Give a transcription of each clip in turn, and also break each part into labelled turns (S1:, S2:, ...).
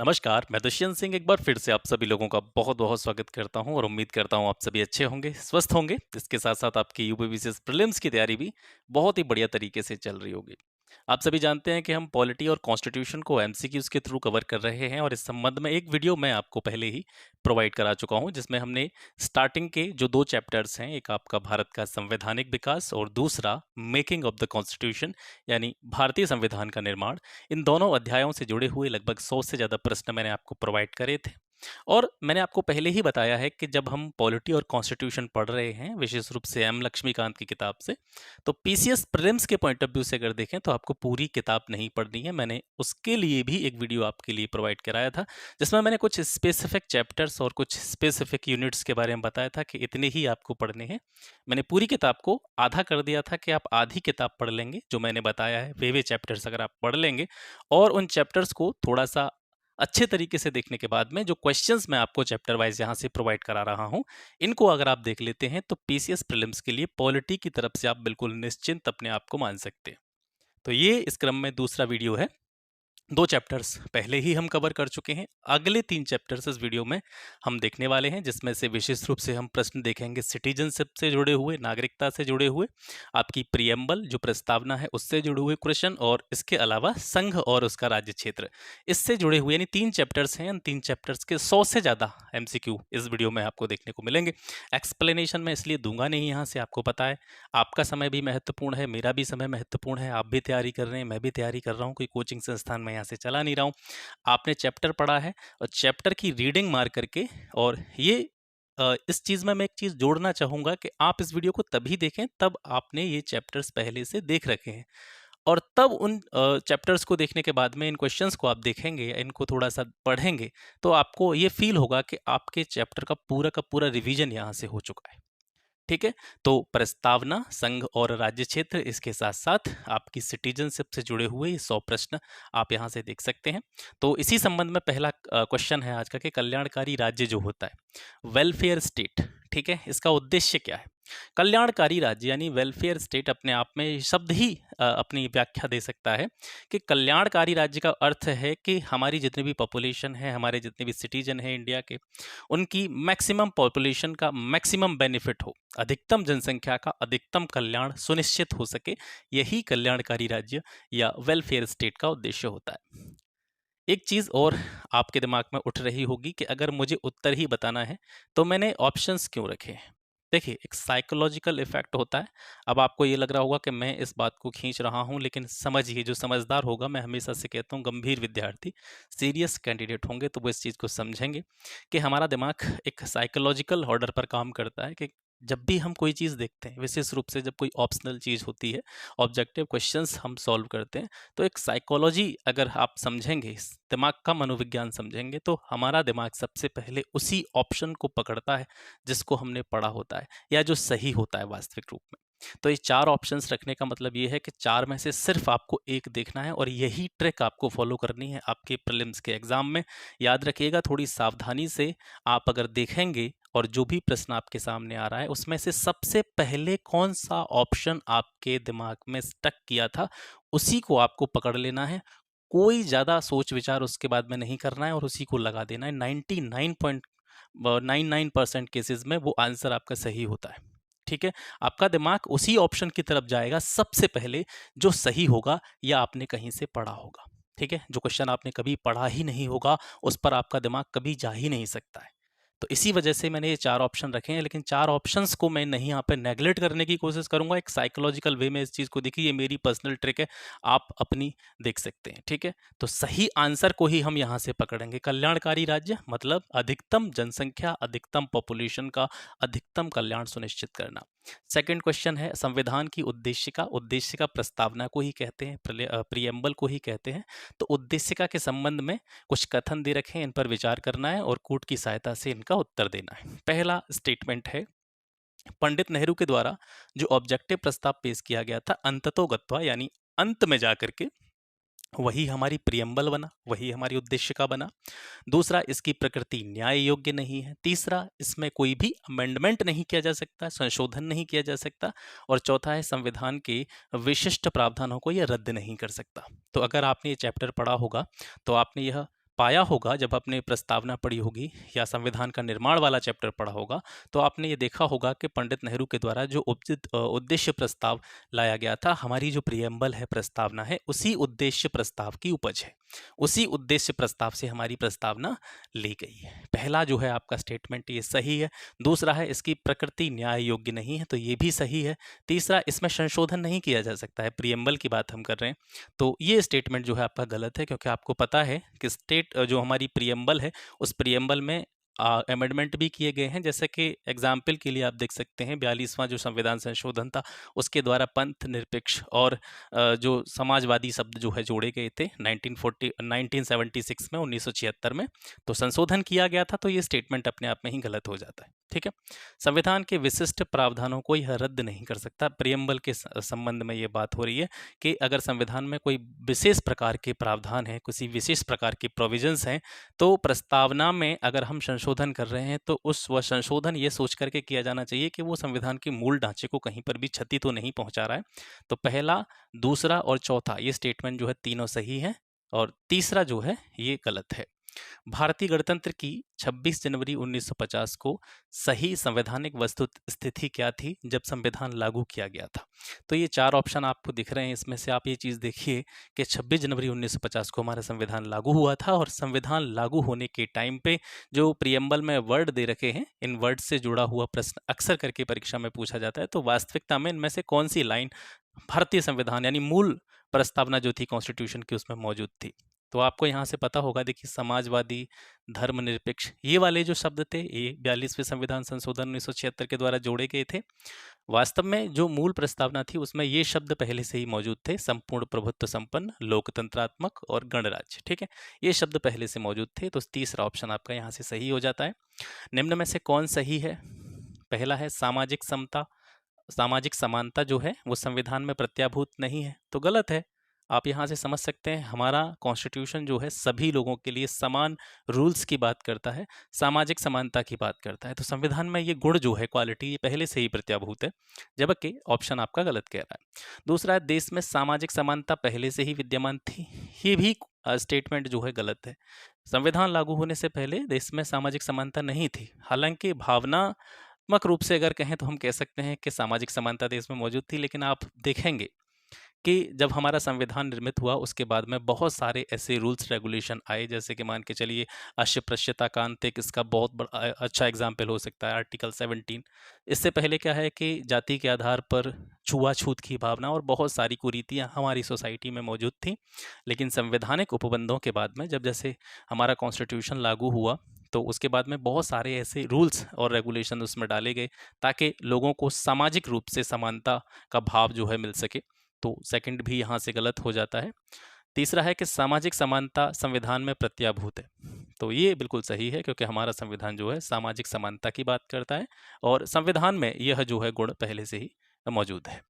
S1: नमस्कार, मैं दुष्यंत सिंह एक बार फिर से आप सभी लोगों का बहुत-बहुत स्वागत करता हूं और उम्मीद करता हूं आप सभी अच्छे होंगे, स्वस्थ होंगे। इसके साथ-साथ आपकी यूपीवीसीएस प्रीलिम्स की तैयारी भी बहुत ही बढ़िया तरीके से चल रही होगी। आप सभी जानते हैं कि हम पॉलिटी और कॉन्स्टिट्यूशन को एमसीक्यूज़ के थ्रू कवर कर रहे हैं और इस संबंध में एक वीडियो मैं आपको पहले ही प्रोवाइड करा चुका हूं, जिसमें हमने स्टार्टिंग के जो 2 चैप्टर्स हैं, एक आपका भारत का संवैधानिक विकास और दूसरा मेकिंग ऑफ द कॉन्स्टिट्यूशन यानी भारतीय संविधान का निर्माण, इन दोनों अध्यायों से जुड़े हुए लगभग 100 से ज़्यादा प्रश्न मैंने आपको प्रोवाइड करे थे। और मैंने आपको पहले ही बताया है कि जब हम पॉलिटी और कॉन्स्टिट्यूशन पढ़ रहे हैं, विशेष रूप से एम लक्ष्मीकांत की किताब से, तो पीसीएस प्रीलिम्स के पॉइंट ऑफ व्यू से अगर देखें तो आपको पूरी किताब नहीं पढ़नी है। मैंने उसके लिए भी एक वीडियो आपके लिए प्रोवाइड कराया था, जिसमें मैंने कुछ स्पेसिफिक चैप्टर्स और कुछ स्पेसिफिक यूनिट्स के बारे में बताया था कि इतने ही आपको पढ़ने हैं। मैंने पूरी किताब को आधा कर दिया था कि आप आधी किताब पढ़ लेंगे, जो मैंने बताया है वे चैप्टर्स अगर आप पढ़ लेंगे और उन चैप्टर्स को थोड़ा-सा अच्छे तरीके से देखने के बाद में जो क्वेश्चंस मैं आपको चैप्टर वाइज यहाँ से प्रोवाइड करा रहा हूँ, इनको अगर आप देख लेते हैं तो पीसीएस प्रीलिम्स के लिए पॉलिटी की तरफ से आप बिल्कुल निश्चिंत अपने आप को मान सकते हैं। तो ये इस क्रम में दूसरा वीडियो है। 2 चैप्टर्स पहले ही हम कवर कर चुके हैं। अगले 3 चैप्टर्स इस वीडियो में हम देखने वाले हैं, जिसमें से विशेष रूप से हम प्रश्न देखेंगे सिटीजनशिप से जुड़े हुए, नागरिकता से जुड़े हुए, आपकी प्रीएम्बल जो प्रस्तावना है उससे जुड़े हुए क्वेश्चन और इसके अलावा संघ और उसका राज्य क्षेत्र, इससे जुड़े हुए यानी 3 चैप्टर्स हैं। इन 3 चैप्टर्स के 100 से ज़्यादा एमसीक्यू इस वीडियो में आपको देखने को मिलेंगे। एक्सप्लेनेशन मैं इसलिए दूंगा नहीं यहाँ से, आपको पता है आपका समय भी महत्वपूर्ण है, मेरा भी समय महत्वपूर्ण है। आप भी तैयारी कर रहे हैं, मैं भी तैयारी कर रहा हूँ, कोई कोचिंग संस्थान में यहाँ से चला नहीं रहा हूँ। आपने चैप्टर पढ़ा है और चैप्टर की रीडिंग मार करके, और ये इस चीज़ में मैं एक चीज़ जोड़ना चाहूँगा कि आप इस वीडियो को तभी देखें तब आपने ये चैप्टर्स पहले से देख रखे हैं, और तब उन चैप्टर्स को देखने के बाद में इन क्वेश्चंस को आप देखेंगे या इनको थोड़ा-सा पढ़ेंगे, तो आपको ये फ़ील होगा कि आपके चैप्टर का पूरा रिवीजन यहाँ से हो चुका है। ठीक है? तो प्रस्तावना, संघ और राज्य क्षेत्र, इसके साथ-साथ आपकी सिटीजनशिप से जुड़े हुए ये 100 प्रश्न आप यहाँ से देख सकते हैं। तो इसी संबंध में पहला क्वेश्चन है आज का कि कल्याणकारी राज्य जो होता है, वेलफेयर स्टेट, ठीक है? इसका उद्देश्य क्या है? कल्याणकारी राज्य यानी वेलफेयर स्टेट अपने आप में शब्द ही अपनी व्याख्या दे सकता है कि कल्याणकारी राज्य का अर्थ है कि हमारी जितनी भी पॉपुलेशन है, हमारे जितने भी सिटीजन हैं इंडिया के, उनकी मैक्सिमम पॉपुलेशन का मैक्सिमम बेनिफिट हो, अधिकतम जनसंख्या का अधिकतम कल्याण सुनिश्चित हो सके, यही कल्याणकारी राज्य या वेलफेयर स्टेट का उद्देश्य होता है। एक चीज़ और आपके दिमाग में उठ रही होगी कि अगर मुझे उत्तर ही बताना है तो मैंने ऑप्शंस क्यों रखे हैं। देखिए, एक साइकोलॉजिकल इफेक्ट होता है। अब आपको ये लग रहा होगा कि मैं इस बात को खींच रहा हूँ, लेकिन समझिए, जो समझदार होगा, मैं हमेशा से कहता हूँ गंभीर विद्यार्थी, सीरियस कैंडिडेट होंगे तो वो इस चीज़ को समझेंगे कि हमारा दिमाग एक साइकोलॉजिकल ऑर्डर पर काम करता है कि जब भी हम कोई चीज़ देखते हैं, विशेष रूप से जब कोई ऑप्शनल चीज़ होती है, ऑब्जेक्टिव क्वेश्चंस हम सॉल्व करते हैं, तो एक साइकोलॉजी अगर आप समझेंगे, इस दिमाग का मनोविज्ञान समझेंगे, तो हमारा दिमाग सबसे पहले उसी ऑप्शन को पकड़ता है जिसको हमने पढ़ा होता है या जो सही होता है वास्तविक रूप में। तो ये 4 ऑप्शंस रखने का मतलब ये है कि 4 में से सिर्फ आपको एक देखना है और यही ट्रिक आपको फॉलो करनी है आपके प्रीलिम्स के एग्जाम में। याद रखिएगा, थोड़ी सावधानी से आप अगर देखेंगे और जो भी प्रश्न आपके सामने आ रहा है उसमें से सबसे पहले कौन सा ऑप्शन आपके दिमाग में स्टक किया था, उसी को आपको पकड़ लेना है। कोई ज़्यादा सोच विचार उसके बाद में नहीं करना है और उसी को लगा देना है। 99.99% केसेस में वो आंसर आपका सही होता है। ठीक है? आपका दिमाग उसी ऑप्शन की तरफ जाएगा सबसे पहले जो सही होगा या आपने कहीं से पढ़ा होगा। ठीक है? जो क्वेश्चन आपने कभी पढ़ा ही नहीं होगा, उस पर आपका दिमाग कभी जा ही नहीं सकता है। तो इसी वजह से मैंने ये 4 ऑप्शन रखे हैं, लेकिन 4 ऑप्शंस को मैं नहीं यहाँ पे नेगलेक्ट करने की कोशिश करूँगा। एक साइकोलॉजिकल वे में इस चीज़ को देखिए, ये मेरी पर्सनल ट्रिक है, आप अपनी देख सकते हैं। ठीक है? तो सही आंसर को ही हम यहाँ से पकड़ेंगे। कल्याणकारी राज्य मतलब अधिकतम जनसंख्या, अधिकतम पॉपुलेशन का अधिकतम कल्याण सुनिश्चित करना। सेकंड क्वेश्चन है संविधान की उद्देशिका प्रस्तावना को ही कहते हैं, प्रीएम्बल को ही कहते हैं। तो उद्देशिका के संबंध में कुछ कथन दे रखे हैं, इन पर विचार करना है और कूट की सहायता से इनका उत्तर देना है। पहला स्टेटमेंट है, पंडित नेहरू के द्वारा जो ऑब्जेक्टिव प्रस्ताव पेश किया गया था, अंततो गत्वा यानी अंत में जाकर के वही हमारी प्रियम्बल बना, वही हमारी उद्देशिका बना। दूसरा, इसकी प्रकृति न्याय योग्य नहीं है। तीसरा, इसमें कोई भी अमेंडमेंट नहीं किया जा सकता, संशोधन नहीं किया जा सकता। और चौथा है, संविधान के विशिष्ट प्रावधानों को यह रद्द नहीं कर सकता। तो अगर आपने ये चैप्टर पढ़ा होगा तो आपने यह पाया होगा जब आपने प्रस्तावना पढ़ी होगी या संविधान का निर्माण वाला चैप्टर पढ़ा होगा, तो आपने ये देखा होगा कि पंडित नेहरू के द्वारा जो उद्देश्य प्रस्ताव लाया गया था, हमारी जो प्रियम्बल है, प्रस्तावना है, उसी उद्देश्य प्रस्ताव की उपज है। उसी उद्देश्य प्रस्ताव से हमारी प्रस्तावना ली गई है। पहला जो है आपका स्टेटमेंट ये सही है। दूसरा है इसकी प्रकृति न्याय योग्य नहीं है, तो ये भी सही है। तीसरा, इसमें संशोधन नहीं किया जा सकता है, प्रियम्बल की बात हम कर रहे हैं, तो ये स्टेटमेंट जो है आपका गलत है, क्योंकि आपको पता है कि जो हमारी प्रियम्बल है, उस प्रियम्बल में अमेंडमेंट भी किए गए हैं। जैसे कि एग्जाम्पल के लिए आप देख सकते हैं 42वां जो संविधान संशोधन था, उसके द्वारा पंथ निरपेक्ष और जो समाजवादी शब्द जो है जोड़े गए थे 1976 में, 1976 में, तो संशोधन किया गया था। तो ये स्टेटमेंट अपने आप में ही गलत हो जाता है। ठीक है, संविधान के विशिष्ट प्रावधानों को यह रद्द नहीं कर सकता। प्रियम्बल के संबंध में ये बात हो रही है कि अगर संविधान में कोई विशेष प्रकार के प्रावधान है, किसी विशेष प्रकार के प्रोविजंस हैं, तो प्रस्तावना में अगर हम संशोधन कर रहे हैं तो वह संशोधन ये सोच करके किया जाना चाहिए कि वो संविधान के मूल ढांचे को कहीं पर भी क्षति तो नहीं पहुंचा रहा है। तो पहला, दूसरा और चौथा ये स्टेटमेंट जो है तीनों सही है, और तीसरा जो है ये गलत है। भारतीय गणतंत्र की 26 जनवरी 1950 को सही संवैधानिक वस्तु स्थिति क्या थी जब संविधान लागू किया गया था? तो ये 4 ऑप्शन आपको दिख रहे हैं, इसमें से आप ये चीज़ देखिए कि 26 जनवरी 1950 को हमारा संविधान लागू हुआ था, और संविधान लागू होने के टाइम पे जो प्रियम्बल में वर्ड दे रखे हैं, इन वर्ड से जुड़ा हुआ प्रश्न अक्सर करके परीक्षा में पूछा जाता है। तो वास्तविकता में इनमें से कौन सी लाइन भारतीय संविधान यानी मूल प्रस्तावना जो थी कॉन्स्टिट्यूशन की उसमें मौजूद थी? तो आपको यहाँ से पता होगा, देखिए, समाजवादी, धर्मनिरपेक्ष, ये वाले जो शब्द थे ये 42वें संविधान संशोधन 1976 के द्वारा जोड़े गए थे। वास्तव में जो मूल प्रस्तावना थी उसमें ये शब्द पहले से ही मौजूद थे, संपूर्ण प्रभुत्व संपन्न, लोकतंत्रात्मक और गणराज्य। ठीक है, ये शब्द पहले से मौजूद थे, तो तीसरा ऑप्शन आपका यहाँ से सही हो जाता है। निम्न में से कौन सही है? पहला है सामाजिक समता, सामाजिक समानता जो है वो संविधान में प्रत्याभूत नहीं है, तो गलत है। आप यहाँ से समझ सकते हैं हमारा कॉन्स्टिट्यूशन जो है सभी लोगों के लिए समान रूल्स की बात करता है, सामाजिक समानता की बात करता है। तो संविधान में ये गुण जो है, क्वालिटी, ये पहले से ही प्रत्याभूत है, जबकि ऑप्शन आपका गलत कह रहा है। दूसरा है देश में सामाजिक समानता पहले से ही विद्यमान थी, ये भी स्टेटमेंट जो है गलत है। संविधान लागू होने से पहले देश में सामाजिक समानता नहीं थी। हालांकि भावनात्मक रूप से अगर कहें तो हम कह सकते हैं कि सामाजिक समानता देश में मौजूद थी, लेकिन आप देखेंगे कि जब हमारा संविधान निर्मित हुआ उसके बाद में बहुत सारे ऐसे रूल्स रेगुलेशन आए, जैसे कि मान के चलिए अस्पृश्यता का अंत एक इसका बहुत बड़ा अच्छा एग्जाम्पल हो सकता है, आर्टिकल 17। इससे पहले क्या है कि जाति के आधार पर छुआछूत की भावना और बहुत सारी कुरीतियाँ हमारी सोसाइटी में मौजूद थी। लेकिन संवैधानिक उपबंधों के बाद में जब जैसे हमारा कॉन्स्टिट्यूशन लागू हुआ, तो उसके बाद में बहुत सारे ऐसे रूल्स और रेगुलेशन उसमें डाले गए ताकि लोगों को सामाजिक रूप से समानता का भाव जो है मिल सके। तो सेकंड भी यहाँ से गलत हो जाता है। तीसरा है कि सामाजिक समानता संविधान में प्रत्याभूत है, तो ये बिल्कुल सही है, क्योंकि हमारा संविधान जो है सामाजिक समानता की बात करता है, और संविधान में यह जो है गुण पहले से ही मौजूद है।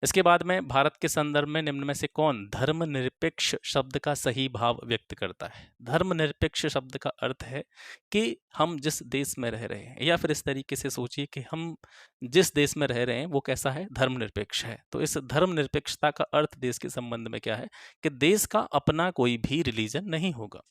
S1: इसके बाद में भारत के संदर्भ में निम्न में से कौन धर्मनिरपेक्ष शब्द का सही भाव व्यक्त करता है? धर्मनिरपेक्ष शब्द का अर्थ है कि हम जिस देश में रह रहे हैं, या फिर इस तरीके से सोचिए कि हम जिस देश में रह रहे हैं वो कैसा है, धर्मनिरपेक्ष है। तो इस धर्मनिरपेक्षता का अर्थ देश के संबंध में क्या है कि देश का अपना कोई भी रिलीजन नहीं होगा।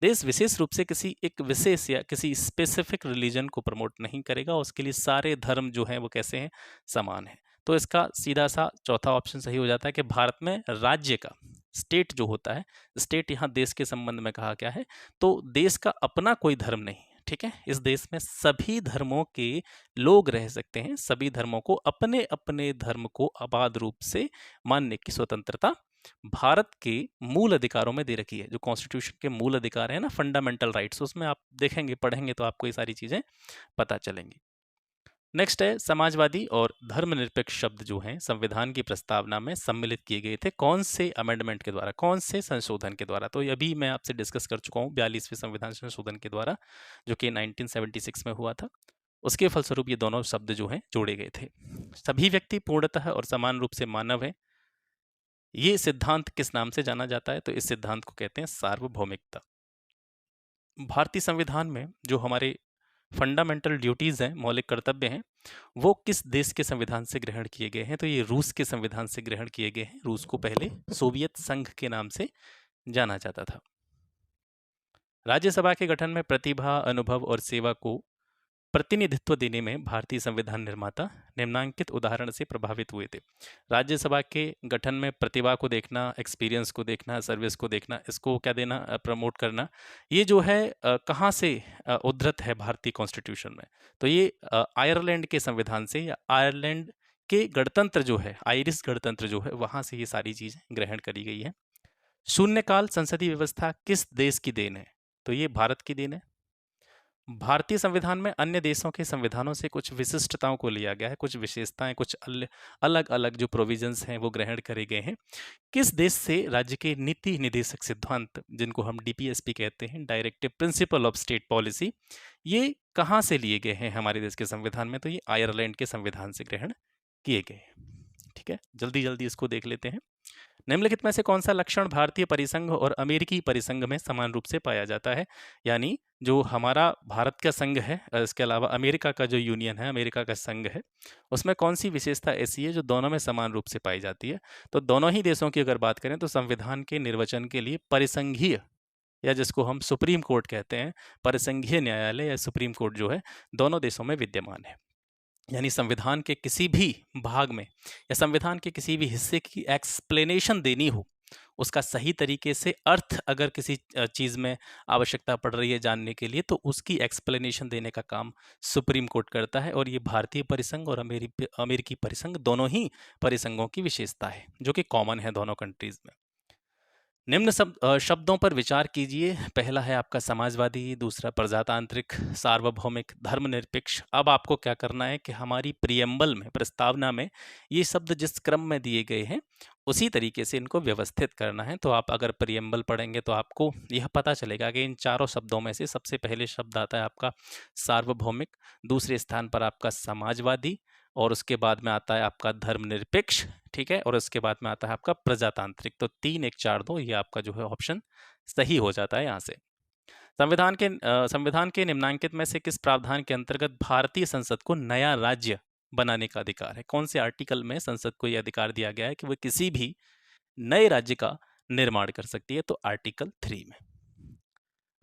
S1: देश विशेष रूप से किसी एक विशेष या किसी स्पेसिफिक रिलीजन को प्रमोट नहीं करेगा, उसके लिए सारे धर्म जो हैं वो कैसे हैं, समान है। तो इसका सीधा सा चौथा ऑप्शन सही हो जाता है कि भारत में राज्य का, स्टेट जो होता है, स्टेट यहाँ देश के संबंध में कहा गया है, तो देश का अपना कोई धर्म नहीं। ठीक है, इस देश में सभी धर्मों के लोग रह सकते हैं, सभी धर्मों को अपने अपने धर्म को आबाद रूप से मानने की स्वतंत्रता भारत के मूल अधिकारों में दे रखी है। जो कॉन्स्टिट्यूशन के मूल अधिकार है ना, फंडामेंटल राइट्स, उसमें आप देखेंगे, पढ़ेंगे तो आपको ये सारी चीजें पता चलेंगी। नेक्स्ट है समाजवादी और धर्मनिरपेक्ष शब्द जो हैं संविधान की प्रस्तावना में सम्मिलित किए गए थे कौन से अमेंडमेंट के द्वारा, कौन से संशोधन के द्वारा? तो ये अभी मैं आपसे डिस्कस कर चुका हूँ, 42वें संविधान संशोधन के द्वारा, जो कि 1976 में हुआ था। उसके फलस्वरूप ये दोनों शब्द जो हैं जोड़े गए थे। सभी व्यक्ति पूर्णतः और समान रूप से मानव हैं, ये सिद्धांत किस नाम से जाना जाता है? तो इस सिद्धांत को कहते हैं सार्वभौमिकता। भारतीय संविधान में जो हमारे फंडामेंटल ड्यूटीज़ हैं, मौलिक कर्तव्य हैं, वो किस देश के संविधान से ग्रहण किए गए हैं? तो ये रूस के संविधान से ग्रहण किए गए हैं। रूस को पहले सोवियत संघ के नाम से जाना जाता था। राज्यसभा के गठन में प्रतिभा, अनुभव और सेवा को प्रतिनिधित्व देने में भारतीय संविधान निर्माता निम्नांकित उदाहरण से प्रभावित हुए थे। राज्यसभा के गठन में प्रतिभा को देखना, एक्सपीरियंस को देखना, सर्विस को देखना, इसको क्या देना, प्रमोट करना, ये जो है कहाँ से उद्धृत है भारतीय कॉन्स्टिट्यूशन में? तो ये आयरलैंड के संविधान से, या आयरलैंड के गणतंत्र जो है, आयरिश गणतंत्र जो है, वहाँ से ये सारी चीज़ें ग्रहण करी गई है। शून्यकाल संसदीय व्यवस्था किस देश की देन है? तो ये भारत की देन है। भारतीय संविधान में अन्य देशों के संविधानों से कुछ विशिष्टताओं को लिया गया है, कुछ विशेषताएं, कुछ अलग अलग जो प्रोविजंस हैं वो ग्रहण करे गए हैं। किस देश से राज्य के नीति निर्देशक सिद्धांत, जिनको हम डीपीएसपी कहते हैं, directive principle of state policy, ये कहाँ से लिए गए हैं हमारे देश के संविधान में? तो ये आयरलैंड के संविधान से ग्रहण किए गए हैं। ठीक है, जल्दी जल्दी इसको देख लेते हैं। निम्नलिखित में से कौन सा लक्षण भारतीय परिसंघ और अमेरिकी परिसंघ में समान रूप से पाया जाता है? यानी जो हमारा भारत का संघ है, इसके अलावा अमेरिका का जो यूनियन है, अमेरिका का संघ है, उसमें कौन सी विशेषता ऐसी है जो दोनों में समान रूप से पाई जाती है? तो दोनों ही देशों की अगर बात करें तो संविधान के निर्वचन के लिए परिसंघीय, या जिसको हम सुप्रीम कोर्ट कहते हैं, परिसंघीय न्यायालय या सुप्रीम कोर्ट जो है, दोनों देशों में विद्यमान है। यानी संविधान के किसी भी भाग में या संविधान के किसी भी हिस्से की एक्सप्लेनेशन देनी हो, उसका सही तरीके से अर्थ अगर किसी चीज़ में आवश्यकता पड़ रही है जानने के लिए, तो उसकी एक्सप्लेनेशन देने का काम सुप्रीम कोर्ट करता है। और ये भारतीय परिसंघ और अमेरिकी परिसंघ दोनों ही परिसंघों की विशेषता है, जो कि कॉमन है दोनों कंट्रीज में। निम्न शब्दों पर विचार कीजिए। पहला है आपका समाजवादी, दूसरा प्रजातांत्रिक, सार्वभौमिक, धर्मनिरपेक्ष। अब आपको क्या करना है कि हमारी प्रियम्बल में, प्रस्तावना में, ये शब्द जिस क्रम में दिए गए हैं उसी तरीके से इनको व्यवस्थित करना है। तो आप अगर प्रियम्बल पढ़ेंगे तो आपको यह पता चलेगा कि इन चारों शब्दों में से सबसे पहले शब्द आता है आपका सार्वभौमिक, दूसरे स्थान पर आपका समाजवादी, और उसके बाद में आता है आपका धर्मनिरपेक्ष। ठीक है, और उसके बाद में आता है आपका प्रजातांत्रिक। तो 3 1 4 2 ये आपका जो है ऑप्शन सही हो जाता है यहाँ से। संविधान के निम्नांकित में से किस प्रावधान के अंतर्गत भारतीय संसद को नया राज्य बनाने का अधिकार है? कौन से आर्टिकल में संसद को यह अधिकार दिया गया है कि वह किसी भी नए राज्य का निर्माण कर सकती है? तो आर्टिकल 3 में।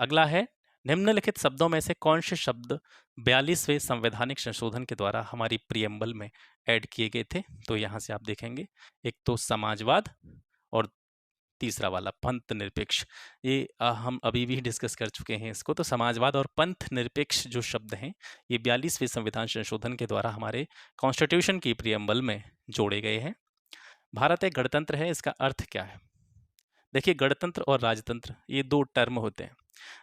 S1: अगला है, निम्नलिखित शब्दों में से कौन से शब्द 42वें संवैधानिक संशोधन के द्वारा हमारी प्रियम्बल में ऐड किए गए थे? तो यहाँ से आप देखेंगे, एक तो समाजवाद और तीसरा वाला पंथ निरपेक्ष। ये हम अभी भी डिस्कस कर चुके हैं इसको। तो समाजवाद और पंथ निरपेक्ष जो शब्द हैं, ये 42वें संविधान संशोधन के द्वारा हमारे कॉन्स्टिट्यूशन की प्रियम्बल में जोड़े गए हैं। भारत एक गणतंत्र है, इसका अर्थ क्या है? देखिए, गणतंत्र और राजतंत्र ये दो टर्म होते हैं।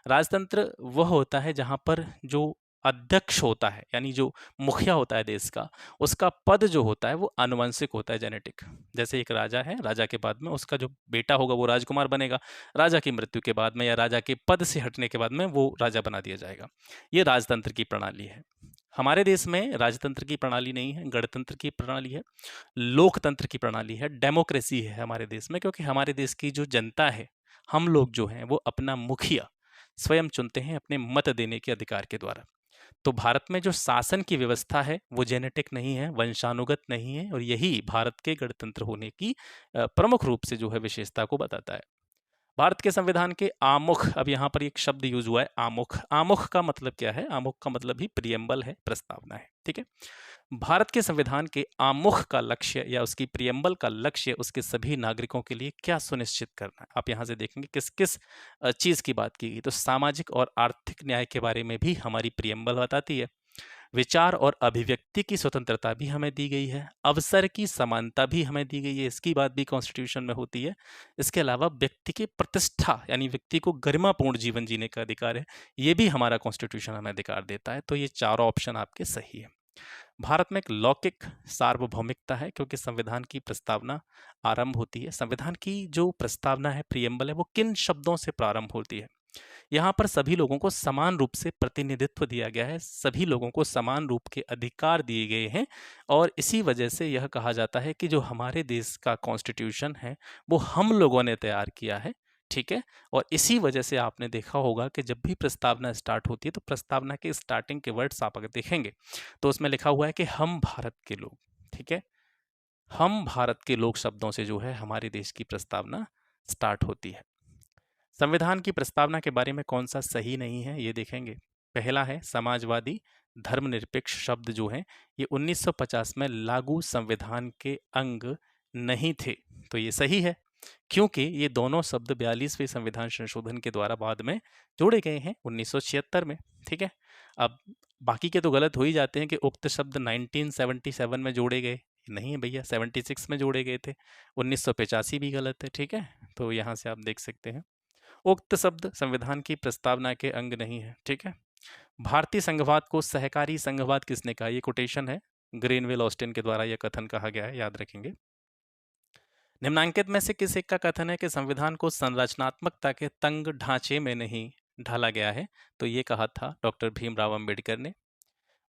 S1: राजतंत्र वह होता है जहाँ पर जो अध्यक्ष होता है, यानी जो मुखिया होता है देश का, उसका पद जो होता है वो आनुवंशिक होता है, जेनेटिक। जैसे एक राजा है, राजा के बाद में उसका जो बेटा होगा वो राजकुमार बनेगा, राजा की मृत्यु के बाद में या राजा के पद से हटने के बाद में वो राजा बना दिया जाएगा। ये राजतंत्र की प्रणाली है। हमारे देश में राजतंत्र की प्रणाली नहीं है, गणतंत्र की प्रणाली है, लोकतंत्र की प्रणाली है, डेमोक्रेसी है हमारे देश में। क्योंकि हमारे देश की जो जनता है, हम लोग जो हैं, वो अपना मुखिया स्वयं चुनते हैं अपने मत देने के अधिकार के द्वारा। तो भारत में जो शासन की व्यवस्था है वो जेनेटिक नहीं है, वंशानुगत नहीं है, और यही भारत के गणतंत्र होने की प्रमुख रूप से जो है विशेषता को बताता है। भारत के संविधान के आमुख, अब यहाँ पर एक शब्द यूज हुआ है, आमुख। आमुख का मतलब क्या है? आमुख का मतलब ही प्रियम्बल है, प्रस्तावना है। ठीक है, भारत के संविधान के आमुख का लक्ष्य या उसकी प्रियम्बल का लक्ष्य उसके सभी नागरिकों के लिए क्या सुनिश्चित करना है? आप यहाँ से देखेंगे किस किस चीज की बात की गई। तो सामाजिक और आर्थिक न्याय के बारे में भी हमारी प्रियम्बल बताती है। विचार और अभिव्यक्ति की स्वतंत्रता भी हमें दी गई है। अवसर की समानता भी हमें दी गई है, इसकी बात भी कॉन्स्टिट्यूशन में होती है। इसके अलावा व्यक्ति की प्रतिष्ठा, यानी व्यक्ति को गरिमापूर्ण जीवन जीने का अधिकार है, ये भी हमारा कॉन्स्टिट्यूशन हमें अधिकार देता है। तो ये चारों ऑप्शन आपके सही है। भारत में एक लौकिक सार्वभौमिकता है, क्योंकि संविधान की प्रस्तावना आरंभ होती है, संविधान की जो प्रस्तावना है, प्रियम्बल है, वो किन शब्दों से प्रारंभ होती है? यहाँ पर सभी लोगों को समान रूप से प्रतिनिधित्व दिया गया है, सभी लोगों को समान रूप के अधिकार दिए गए हैं, और इसी वजह से यह कहा जाता है कि जो हमारे देश का कॉन्स्टिट्यूशन है वो हम लोगों ने तैयार किया है। ठीक है, और इसी वजह से आपने देखा होगा कि जब भी प्रस्तावना स्टार्ट होती है तो प्रस्तावना के स्टार्टिंग के वर्ड्स आप अगर देखेंगे तो उसमें लिखा हुआ है कि हम भारत के लोग। ठीक है, हम भारत के लोग शब्दों से जो है हमारे देश की प्रस्तावना स्टार्ट होती है। संविधान की प्रस्तावना के बारे में कौन सा सही नहीं है ये देखेंगे। पहला है समाजवादी धर्मनिरपेक्ष शब्द जो हैं ये 1950 में लागू संविधान के अंग नहीं थे, तो ये सही है क्योंकि ये दोनों शब्द 42वें संविधान संशोधन के द्वारा बाद में जोड़े गए हैं 1976 में। ठीक है, अब बाकी के तो गलत हो ही जाते हैं कि उक्त शब्द 1977 में जोड़े गए, नहीं है भैया, 76 में जोड़े गए थे। 1985 भी गलत है। ठीक है, तो यहाँ से आप देख सकते हैं उक्त शब्द संविधान की प्रस्तावना के अंग नहीं है। ठीक है, भारतीय संघवाद को सहकारी संघवाद किसने कहा, ये कोटेशन है, ग्रेनवेल ऑस्टिन के द्वारा यह कथन कहा गया है, याद रखेंगे। निम्नांकित में से किस एक का कथन है कि संविधान को संरचनात्मकता के तंग ढांचे में नहीं ढाला गया है, तो ये कहा था डॉक्टर भीमराव अंबेडकर ने।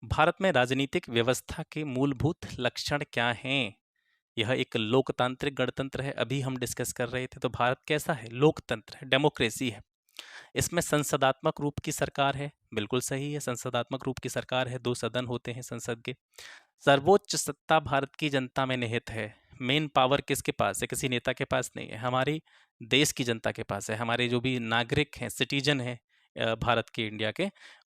S1: भारत में राजनीतिक व्यवस्था के मूलभूत लक्षण क्या हैं, यह एक लोकतांत्रिक गणतंत्र है, अभी हम डिस्कस कर रहे थे। तो भारत कैसा है, लोकतंत्र है, डेमोक्रेसी है। इसमें संसदात्मक रूप की सरकार है, बिल्कुल सही है, संसदात्मक रूप की सरकार है, 2 सदन होते हैं संसद के। सर्वोच्च सत्ता भारत की जनता में निहित है। मेन पावर किसके पास है, किसी नेता के पास नहीं है, हमारे देश की जनता के पास है। हमारे जो भी नागरिक हैं, सिटीजन हैं भारत के, इंडिया के,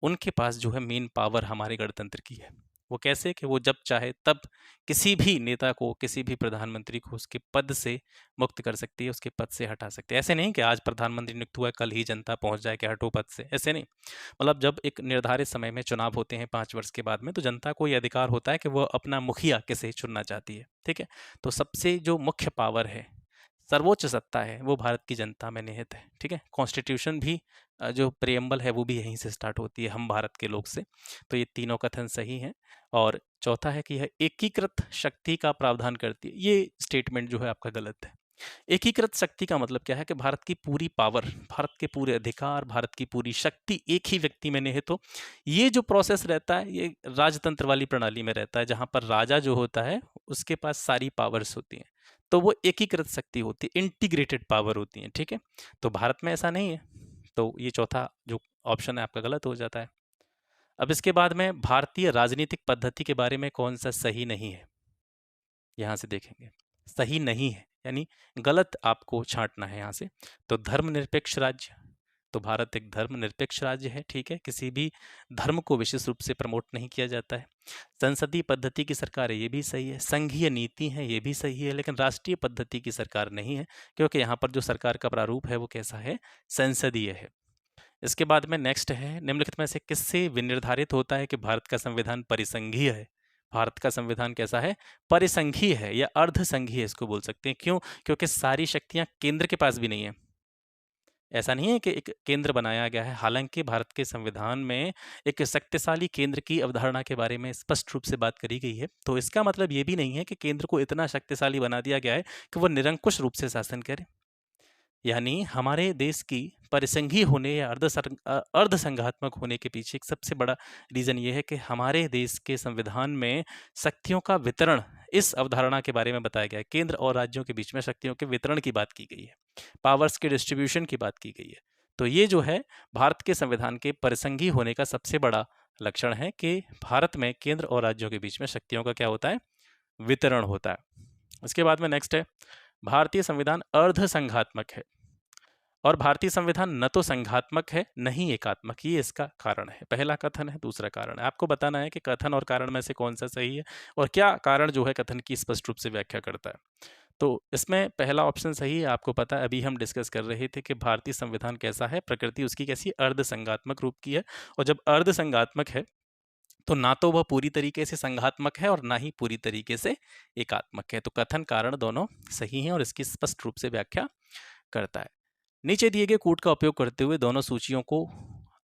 S1: उनके पास जो है मेन पावर हमारे गणतंत्र की है। वो कैसे कि वो जब चाहे तब किसी भी नेता को, किसी भी प्रधानमंत्री को उसके पद से मुक्त कर सकती है, उसके पद से हटा सकती है। ऐसे नहीं कि आज प्रधानमंत्री नियुक्त हुआ है कल ही जनता पहुंच जाए कि हटो पद से, ऐसे नहीं। मतलब जब एक निर्धारित समय में चुनाव होते हैं 5 वर्ष के बाद में, तो जनता को ये अधिकार होता है कि वह अपना मुखिया किसे चुनना चाहती है। ठीक है, तो सबसे जो मुख्य पावर है, सर्वोच्च सत्ता है, वो भारत की जनता में निहित है। ठीक है, कॉन्स्टिट्यूशन भी जो प्रियम्बल है वो भी यहीं से स्टार्ट होती है, हम भारत के लोग से। तो ये तीनों कथन सही हैं। और चौथा है कि यह एकीकृत शक्ति का प्रावधान करती है, ये स्टेटमेंट जो है आपका गलत है। एकीकृत शक्ति का मतलब क्या है कि भारत की पूरी पावर, भारत के पूरे अधिकार, भारत की पूरी शक्ति एक ही व्यक्ति में निहित हो। ये जो प्रोसेस रहता है ये राजतंत्र वाली प्रणाली में रहता है, जहां पर राजा जो होता है उसके पास सारी पावर्स होती हैं, तो वो एकीकृत शक्ति होती है, इंटीग्रेटेड पावर होती है। ठीक है, तो भारत में ऐसा नहीं है, तो ये चौथा जो ऑप्शन है आपका गलत हो जाता है। अब इसके बाद में भारतीय राजनीतिक पद्धति के बारे में कौन सा सही नहीं है, यहाँ से देखेंगे। सही नहीं है यानी गलत आपको छांटना है यहाँ से। तो धर्मनिरपेक्ष राज्य, तो भारत एक धर्मनिरपेक्ष राज्य है। ठीक है, किसी भी धर्म को विशेष रूप से प्रमोट नहीं किया जाता है। संसदीय पद्धति की सरकार है, ये भी सही है। संघीय नीति है, ये भी सही है, लेकिन राष्ट्रीय पद्धति की सरकार नहीं है, क्योंकि यहाँ पर जो सरकार का प्रारूप है वो कैसा है, संसदीय है। इसके बाद में नेक्स्ट है, निम्नलिखित में से किससे विनिर्धारित होता है कि भारत का संविधान परिसंघीय है। भारत का संविधान कैसा है, परिसंघीय है या अर्धसंघीय इसको बोल सकते हैं। क्यों, क्योंकि सारी शक्तियां केंद्र के पास भी नहीं है। ऐसा नहीं है कि एक केंद्र बनाया गया है, हालांकि भारत के संविधान में एक शक्तिशाली केंद्र की अवधारणा के बारे में स्पष्ट रूप से बात करी गई है। तो इसका मतलब ये भी नहीं है कि केंद्र को इतना शक्तिशाली बना दिया गया है कि वह निरंकुश रूप से शासन करे। यानी हमारे देश की परिसंघीय होने या अर्धसंघात्मक होने के पीछे एक सबसे बड़ा रीज़न ये है कि हमारे देश के संविधान में शक्तियों का वितरण, इस अवधारणा के बारे में बताया गया है। केंद्र और राज्यों के बीच में शक्तियों के वितरण की बात की गई है, पावर्स के डिस्ट्रीब्यूशन की बात की गई है। तो ये जो है भारत के संविधान के परिसंघीय होने का सबसे बड़ा लक्षण है कि भारत में केंद्र और राज्यों के बीच में शक्तियों का क्या होता है, वितरण होता है। उसके बाद में नेक्स्ट है, भारतीय संविधान अर्धसंघात्मक है और भारतीय संविधान न तो संघात्मक है न ही एकात्मक। ये इसका कारण है, पहला कथन है। दूसरा कारण है, आपको बताना है कि कथन और कारण में से कौन सा सही है और क्या कारण जो है कथन की स्पष्ट रूप से व्याख्या करता है। तो इसमें पहला ऑप्शन सही है, आपको पता है, अभी हम डिस्कस कर रहे थे कि भारतीय संविधान कैसा है, प्रकृति उसकी कैसी, अर्धसंघात्मक रूप की है। और जब अर्धसंघात्मक है तो ना तो वह पूरी तरीके से संघात्मक है और ना ही पूरी तरीके से एकात्मक है। तो कथन कारण दोनों सही हैं और इसकी स्पष्ट रूप से व्याख्या करता है। नीचे दिए गए कूट का उपयोग करते हुए दोनों सूचियों को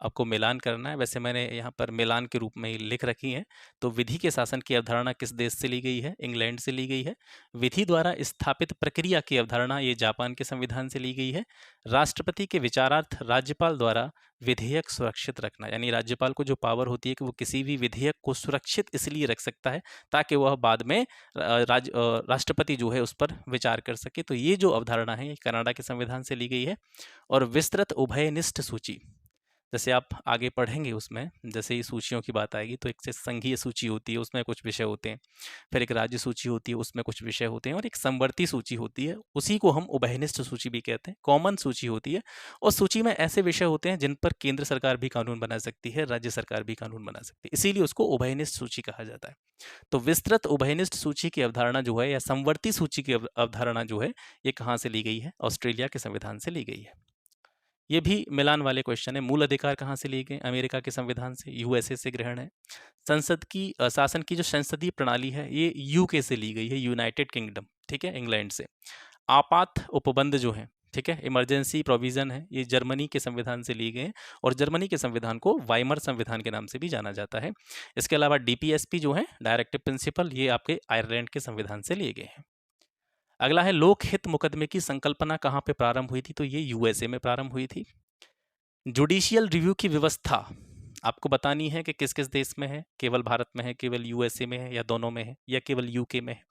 S1: आपको मिलान करना है। वैसे मैंने यहाँ पर मिलान के रूप में ही लिख रखी है। तो विधि के शासन की अवधारणा किस देश से ली गई है, इंग्लैंड से ली गई है। विधि द्वारा स्थापित प्रक्रिया की अवधारणा ये जापान के संविधान से ली गई है। राष्ट्रपति के विचारार्थ राज्यपाल द्वारा विधेयक सुरक्षित रखना, यानी राज्यपाल को जो पावर होती है कि वो किसी भी विधेयक को सुरक्षित इसलिए रख सकता है ताकि वह बाद में राष्ट्रपति जो है उस पर विचार कर सके। तो ये जो अवधारणा है ये कनाडा के संविधान से ली गई है। और विस्तृत उभयनिष्ठ सूची, जैसे आप आगे पढ़ेंगे उसमें, जैसे ही सूचियों की बात आएगी तो एक से संघीय सूची होती है, उसमें कुछ विषय होते हैं, फिर एक राज्य सूची होती है, उसमें कुछ विषय होते हैं, और एक समवर्ती सूची होती है, उसी को हम उभयनिष्ठ सूची भी कहते हैं। कॉमन सूची होती है, और सूची में ऐसे विषय होते हैं जिन पर केंद्र सरकार भी कानून बना सकती है, राज्य सरकार भी कानून बना सकती है, इसीलिए उसको उभयनिष्ठ सूची कहा जाता है। तो विस्तृत उभयनिष्ठ सूची की अवधारणा जो है, या समवर्ती सूची की अवधारणा जो है, ये कहाँ से ली गई है? ऑस्ट्रेलिया के संविधान से ली गई है। ये भी मिलान वाले क्वेश्चन है। मूल अधिकार कहाँ से लिए गए? अमेरिका के संविधान से, यूएसए से ग्रहण है। संसद की शासन की जो संसदीय प्रणाली है, ये यूके से ली गई है, यूनाइटेड किंगडम, ठीक है, इंग्लैंड से। आपात उपबंध जो है, ठीक है, इमरजेंसी प्रोविजन है, ये जर्मनी के संविधान से लिए गए हैं, और जर्मनी के संविधान को वाइमर संविधान के नाम से भी जाना जाता है। इसके अलावा डीपीएसपी जो है, डायरेक्टिव प्रिंसिपल, ये आपके आयरलैंड के संविधान से लिए गए हैं। अगला है लोकहित मुकदमे की संकल्पना कहाँ पे प्रारंभ हुई थी? तो ये यूएसए में प्रारंभ हुई थी। जुडिशियल रिव्यू की व्यवस्था आपको बतानी है कि किस किस देश में है, केवल भारत में है, केवल यूएसए में है, या दोनों में है, या केवल यूके में है।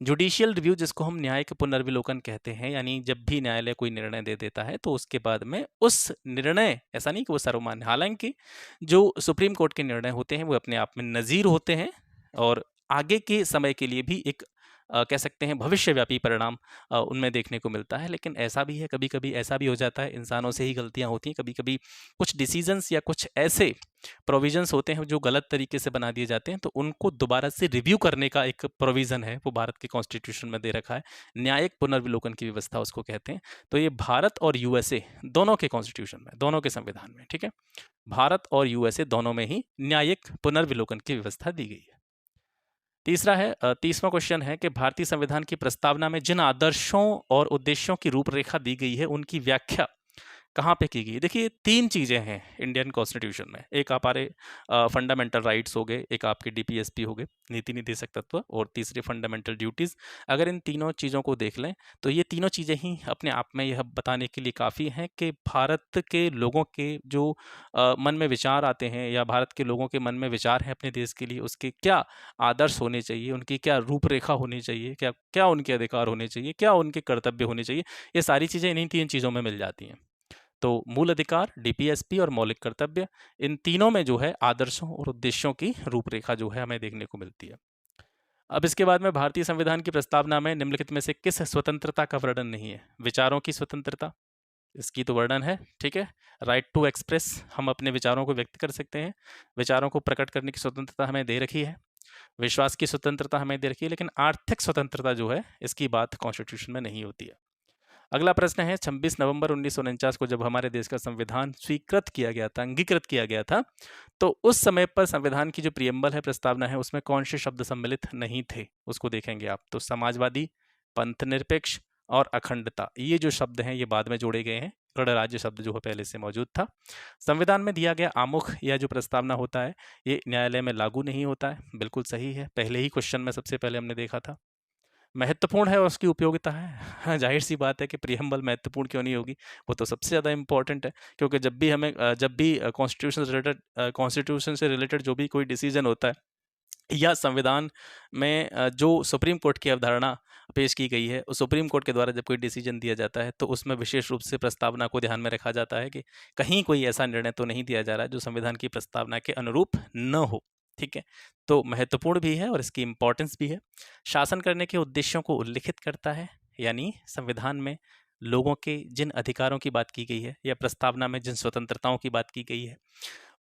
S1: जुडिशियल रिव्यू, जिसको हम न्यायिक पुनर्विलोकन कहते हैं, यानी जब भी न्यायालय कोई निर्णय दे देता है तो उसके बाद में उस निर्णय, ऐसा नहीं कि वो सर्वमान्य, हालांकि जो सुप्रीम कोर्ट के निर्णय होते हैं वो अपने आप में नज़ीर होते हैं, और आगे के समय के लिए भी एक कह सकते हैं भविष्यव्यापी परिणाम उनमें देखने को मिलता है। लेकिन ऐसा भी है, कभी कभी ऐसा भी हो जाता है, इंसानों से ही गलतियां होती हैं, कभी कभी कुछ डिसीजंस या कुछ ऐसे प्रोविजंस होते हैं जो गलत तरीके से बना दिए जाते हैं, तो उनको दोबारा से रिव्यू करने का एक प्रोविज़न है, वो भारत के कॉन्स्टिट्यूशन में दे रखा है। न्यायिक पुनर्विलोकन की व्यवस्था उसको कहते हैं। तो ये भारत और यूएसए दोनों के कॉन्स्टिट्यूशन में, दोनों के संविधान में, ठीक है, भारत और यूएसए दोनों में ही न्यायिक पुनर्विलोकन की व्यवस्था दी गई है। तीसरा है, 30वां क्वेश्चन है कि भारतीय संविधान की प्रस्तावना में जिन आदर्शों और उद्देश्यों की रूपरेखा दी गई है, उनकी व्याख्या कहाँ पे की गई? देखिए, 3 चीज़ें हैं इंडियन कॉन्स्टिट्यूशन में। एक हमारे फंडामेंटल राइट्स हो गए, एक आपके डीपीएसपी हो गए, नीति निर्देशक तत्व, और तीसरे फंडामेंटल ड्यूटीज़। अगर इन तीनों चीज़ों को देख लें तो ये तीनों चीज़ें ही अपने आप में यह बताने के लिए काफ़ी हैं कि भारत के लोगों के जो मन में विचार आते हैं, या भारत के लोगों के मन में विचार हैं अपने देश के लिए, उसके क्या आदर्श होने चाहिए, उनकी क्या रूपरेखा होनी चाहिए, क्या क्या उनके अधिकार होने चाहिए, क्या उनके कर्तव्य होने चाहिए, ये सारी चीज़ें इन्हीं 3 चीज़ों में मिल जाती हैं। तो मूल अधिकार, डीपीएसपी और मौलिक कर्तव्य, इन तीनों में जो है आदर्शों और उद्देश्यों की रूपरेखा जो है हमें देखने को मिलती है। अब इसके बाद में भारतीय संविधान की प्रस्तावना में निम्नलिखित में से किस स्वतंत्रता का वर्णन नहीं है? विचारों की स्वतंत्रता, इसकी तो वर्णन है, ठीक है। राइट टू एक्सप्रेस, हम अपने विचारों को व्यक्त कर सकते हैं, विचारों को प्रकट करने की स्वतंत्रता हमें दे रखी है। विश्वास की स्वतंत्रता हमें दे रखी है, लेकिन आर्थिक स्वतंत्रता जो है, इसकी बात कॉन्स्टिट्यूशन में नहीं होती है। अगला प्रश्न है, 26 नवंबर 1949 को जब हमारे देश का संविधान स्वीकृत किया गया था, अंगीकृत किया गया था, तो उस समय पर संविधान की जो प्रियम्बल है, प्रस्तावना है, उसमें कौन से शब्द सम्मिलित नहीं थे? उसको देखेंगे आप। तो समाजवादी, पंथ निरपेक्ष और अखंडता, ये जो शब्द हैं ये बाद में जोड़े गए हैं। गणराज्य शब्द जो है पहले से मौजूद था। संविधान में दिया गया आमुख या जो प्रस्तावना होता है, ये न्यायालय में लागू नहीं होता है। बिल्कुल सही है, पहले ही क्वेश्चन में सबसे पहले हमने देखा था। महत्वपूर्ण है, उसकी उपयोगिता है। हाँ, ज़ाहिर-सी बात है कि प्रीएम्बल महत्वपूर्ण क्यों नहीं होगी? वो तो सबसे ज़्यादा इम्पोर्टेंट है, क्योंकि जब भी कॉन्स्टिट्यूशन से रिलेटेड जो भी कोई डिसीज़न होता है, या संविधान में जो सुप्रीम कोर्ट की अवधारणा पेश की गई है, उस सुप्रीम कोर्ट के द्वारा जब कोई डिसीजन दिया जाता है, तो उसमें विशेष रूप से प्रस्तावना को ध्यान में रखा जाता है कि कहीं कोई ऐसा निर्णय तो नहीं दिया जा रहा है जो संविधान की प्रस्तावना के अनुरूप न हो, ठीक है? तो महत्वपूर्ण भी है और इसकी इम्पोर्टेंस भी है। शासन करने के उद्देश्यों को उल्लिखित करता है, यानी संविधान में लोगों के जिन अधिकारों की बात की गई है, या प्रस्तावना में जिन स्वतंत्रताओं की बात की गई है,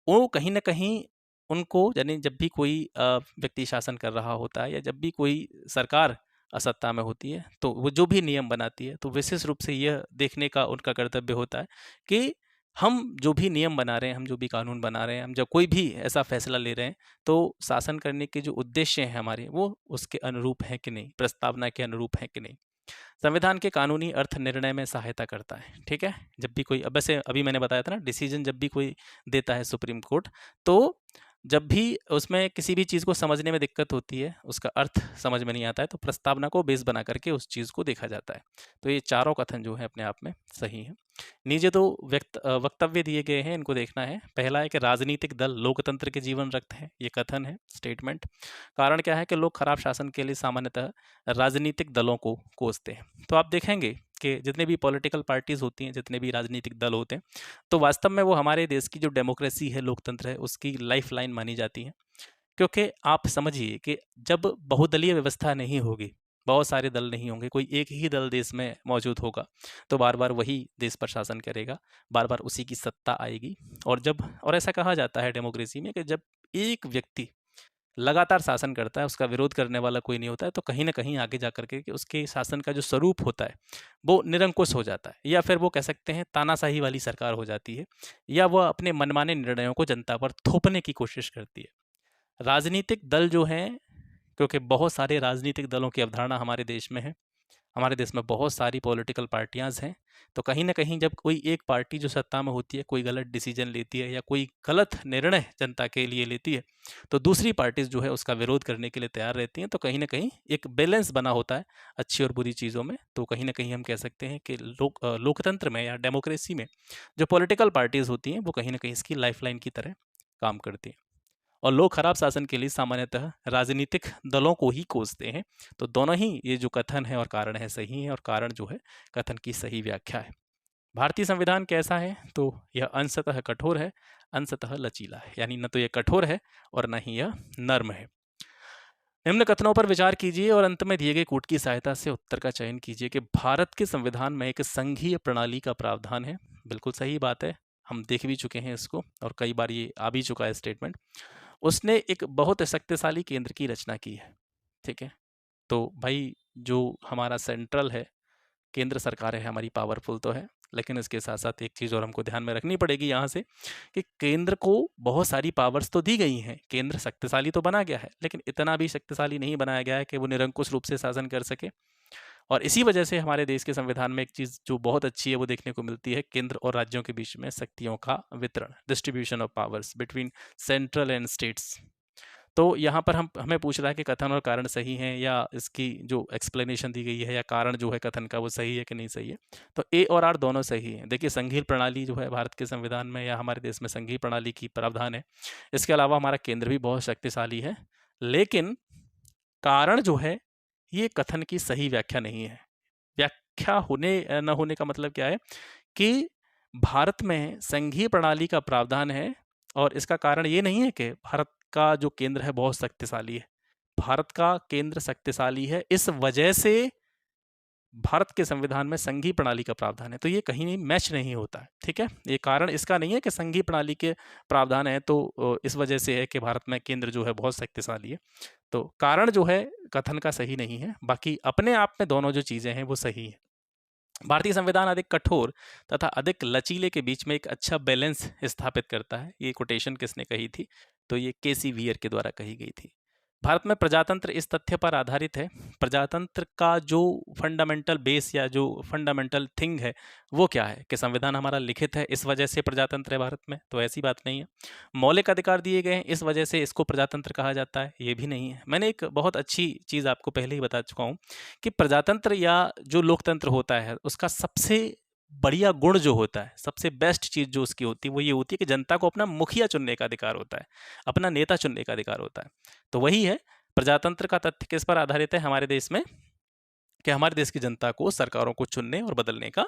S1: वो कहीं न कहीं उनको, यानी जब भी कोई व्यक्ति शासन कर रहा होता है, या जब भी कोई सरकार सत्ता में होती है, तो वो जो भी नियम बनाती है, तो विशेष रूप से यह देखने का उनका कर्तव्य होता है कि हम जो भी नियम बना रहे हैं, हम जो भी कानून बना रहे हैं, हम जब कोई भी ऐसा फैसला ले रहे हैं, तो शासन करने के जो उद्देश्य हैं हमारे, वो उसके अनुरूप हैं कि नहीं, प्रस्तावना के अनुरूप हैं कि नहीं। संविधान के कानूनी अर्थ निर्णय में सहायता करता है, ठीक है। जब भी कोई, अब वैसे अभी मैंने बताया था ना, डिसीजन जब भी कोई देता है सुप्रीम कोर्ट, तो जब भी उसमें किसी भी चीज़ को समझने में दिक्कत होती है, उसका अर्थ समझ में नहीं आता है, तो प्रस्तावना को बेस बना करके उस चीज़ को देखा जाता है। तो ये चारों कथन जो है अपने आप में सही हैं। नीचे दो वक्तव्य दिए गए हैं, इनको देखना है। पहला है कि राजनीतिक दल लोकतंत्र के जीवन रक्त है, ये कथन है, स्टेटमेंट। कारण क्या है कि लोग खराब शासन के लिए सामान्यतः राजनीतिक दलों को कोसते हैं। तो आप देखेंगे के जितने भी पॉलिटिकल पार्टीज़ होती हैं, जितने भी राजनीतिक दल होते हैं, तो वास्तव में वो हमारे देश की जो डेमोक्रेसी है, लोकतंत्र है, उसकी लाइफ़लाइन मानी जाती हैं। क्योंकि आप समझिए कि जब बहुदलीय व्यवस्था नहीं होगी, बहुत सारे दल नहीं होंगे, कोई एक ही दल देश में मौजूद होगा, तो बार-बार वही देश पर शासन करेगा, बार-बार उसी की सत्ता आएगी। और ऐसा कहा जाता है डेमोक्रेसी में कि जब एक व्यक्ति लगातार शासन करता है, उसका विरोध करने वाला कोई नहीं होता है, तो कहीं न कहीं आगे जा कर के कि उसके शासन का जो स्वरूप होता है, वो निरंकुश हो जाता है, या फिर वो कह सकते हैं तानाशाही वाली सरकार हो जाती है, या वह अपने मनमाने निर्णयों को जनता पर थोपने की कोशिश करती है। राजनीतिक दल जो हैं, क्योंकि बहुत सारे राजनीतिक दलों की अवधारणा हमारे देश में है, हमारे देश में बहुत सारी पॉलिटिकल पार्टियां हैं, तो कहीं ना कहीं जब कोई एक पार्टी जो सत्ता में होती है कोई गलत डिसीजन लेती है या कोई गलत निर्णय जनता के लिए लेती है, तो दूसरी पार्टीज जो है उसका विरोध करने के लिए तैयार रहती हैं। तो कहीं ना कहीं एक बैलेंस बना होता है अच्छी और बुरी चीज़ों में। तो कहीं ना कहीं हम कह सकते हैं कि लोकतंत्र में या डेमोक्रेसी में जो पॉलिटिकल पार्टीज होती हैं वो कहीं ना कहीं इसकी लाइफलाइन की तरह काम करती हैं। और लोग खराब शासन के लिए सामान्यतः राजनीतिक दलों को ही कोसते हैं। तो दोनों ही ये जो कथन है और कारण है सही है, और कारण जो है कथन की सही व्याख्या है। भारतीय संविधान कैसा है? तो यह अंशतः कठोर है, अंशतः लचीला है। यानी न तो यह कठोर है और न ही यह नर्म है। निम्न कथनों पर विचार कीजिए और अंत में दिए गए कूट की सहायता से उत्तर का चयन कीजिए कि भारत के संविधान में एक संघीय प्रणाली का प्रावधान है। बिल्कुल सही बात है, हम देख भी चुके हैं इसको और कई बार ये आ भी चुका है स्टेटमेंट। उसने एक बहुत शक्तिशाली केंद्र की रचना की है। ठीक है, तो भाई जो हमारा सेंट्रल है, केंद्र सरकार है हमारी, पावरफुल तो है, लेकिन इसके साथ साथ एक चीज़ और हमको ध्यान में रखनी पड़ेगी यहाँ से कि केंद्र को बहुत सारी पावर्स तो दी गई हैं, केंद्र शक्तिशाली तो बना गया है, लेकिन इतना भी शक्तिशाली नहीं बनाया गया है कि वो निरंकुश रूप से शासन कर सके। और इसी वजह से हमारे देश के संविधान में एक चीज़ जो बहुत अच्छी है वो देखने को मिलती है, केंद्र और राज्यों के बीच में शक्तियों का वितरण, distribution of powers between central and states. तो यहाँ पर हम हमें पूछ रहा है कि कथन और कारण सही हैं, या इसकी जो एक्सप्लेनेशन दी गई है या कारण जो है कथन का वो सही है कि नहीं सही है। तो ए और आर दोनों सही हैं। देखिए, संघीय प्रणाली जो है भारत के संविधान में या हमारे देश में संघीय प्रणाली की प्रावधान है। इसके अलावा हमारा केंद्र भी बहुत शक्तिशाली है, लेकिन कारण जो है ये कथन की सही व्याख्या नहीं है। व्याख्या होने न होने का मतलब क्या है कि भारत में संघीय प्रणाली का प्रावधान है, और इसका कारण ये नहीं है कि भारत का जो केंद्र है बहुत शक्तिशाली है। भारत का केंद्र शक्तिशाली है, इस वजह से भारत के संविधान में संघीय प्रणाली का प्रावधान है। तो ये कहीं मैच नहीं होता है। ठीक है, ये कारण इसका नहीं है कि संघीय प्रणाली के प्रावधान है तो इस वजह से है कि भारत में केंद्र जो है बहुत शक्तिशाली है। तो कारण जो है कथन का सही नहीं है, बाकी अपने आप में दोनों जो चीज़ें हैं वो सही है। भारतीय संविधान अधिक कठोर तथा अधिक लचीले के बीच में एक अच्छा बैलेंस स्थापित करता है। ये कोटेशन किसने कही थी? तो ये केसी वियर के द्वारा कही गई थी। भारत में प्रजातंत्र इस तथ्य पर आधारित है, प्रजातंत्र का जो फंडामेंटल बेस या जो फंडामेंटल थिंग है वो क्या है कि संविधान हमारा लिखित है, इस वजह से प्रजातंत्र है भारत में। तो ऐसी बात नहीं है। मौलिक अधिकार दिए गए हैं, इस वजह से इसको प्रजातंत्र कहा जाता है, ये भी नहीं है। मैंने एक बहुत अच्छी चीज़ आपको पहले ही बता चुका हूँ कि प्रजातंत्र या जो लोकतंत्र होता है उसका सबसे बढ़िया गुण जो होता है, सबसे बेस्ट चीज़ जो उसकी होती है वो ये होती है कि जनता को अपना मुखिया चुनने का अधिकार होता है, अपना नेता चुनने का अधिकार होता है। तो वही है, प्रजातंत्र का तथ्य किस पर आधारित है हमारे देश में कि हमारे देश की जनता को सरकारों को चुनने और बदलने का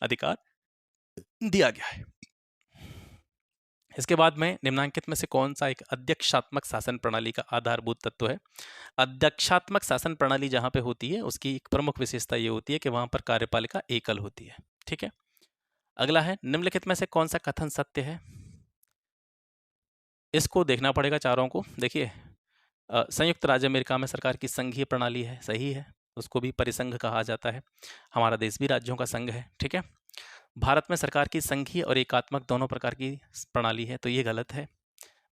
S1: अधिकार दिया गया है। इसके बाद में निम्नांकित में से कौन सा एक अध्यक्षात्मक शासन प्रणाली का आधारभूत तत्व है? अध्यक्षात्मक शासन प्रणाली जहां पे होती है उसकी एक प्रमुख विशेषता ये होती है कि वहां पर कार्यपालिका एकल होती है। ठीक है, अगला है, निम्नलिखित में से कौन सा कथन सत्य है? इसको देखना पड़ेगा चारों को। देखिए, संयुक्त राज्य अमेरिका में सरकार की संघीय प्रणाली है, सही है, उसको भी परिसंघ कहा जाता है। हमारा देश भी राज्यों का संघ है। ठीक है, भारत में सरकार की संघीय और एकात्मक दोनों प्रकार की प्रणाली है, तो ये गलत है।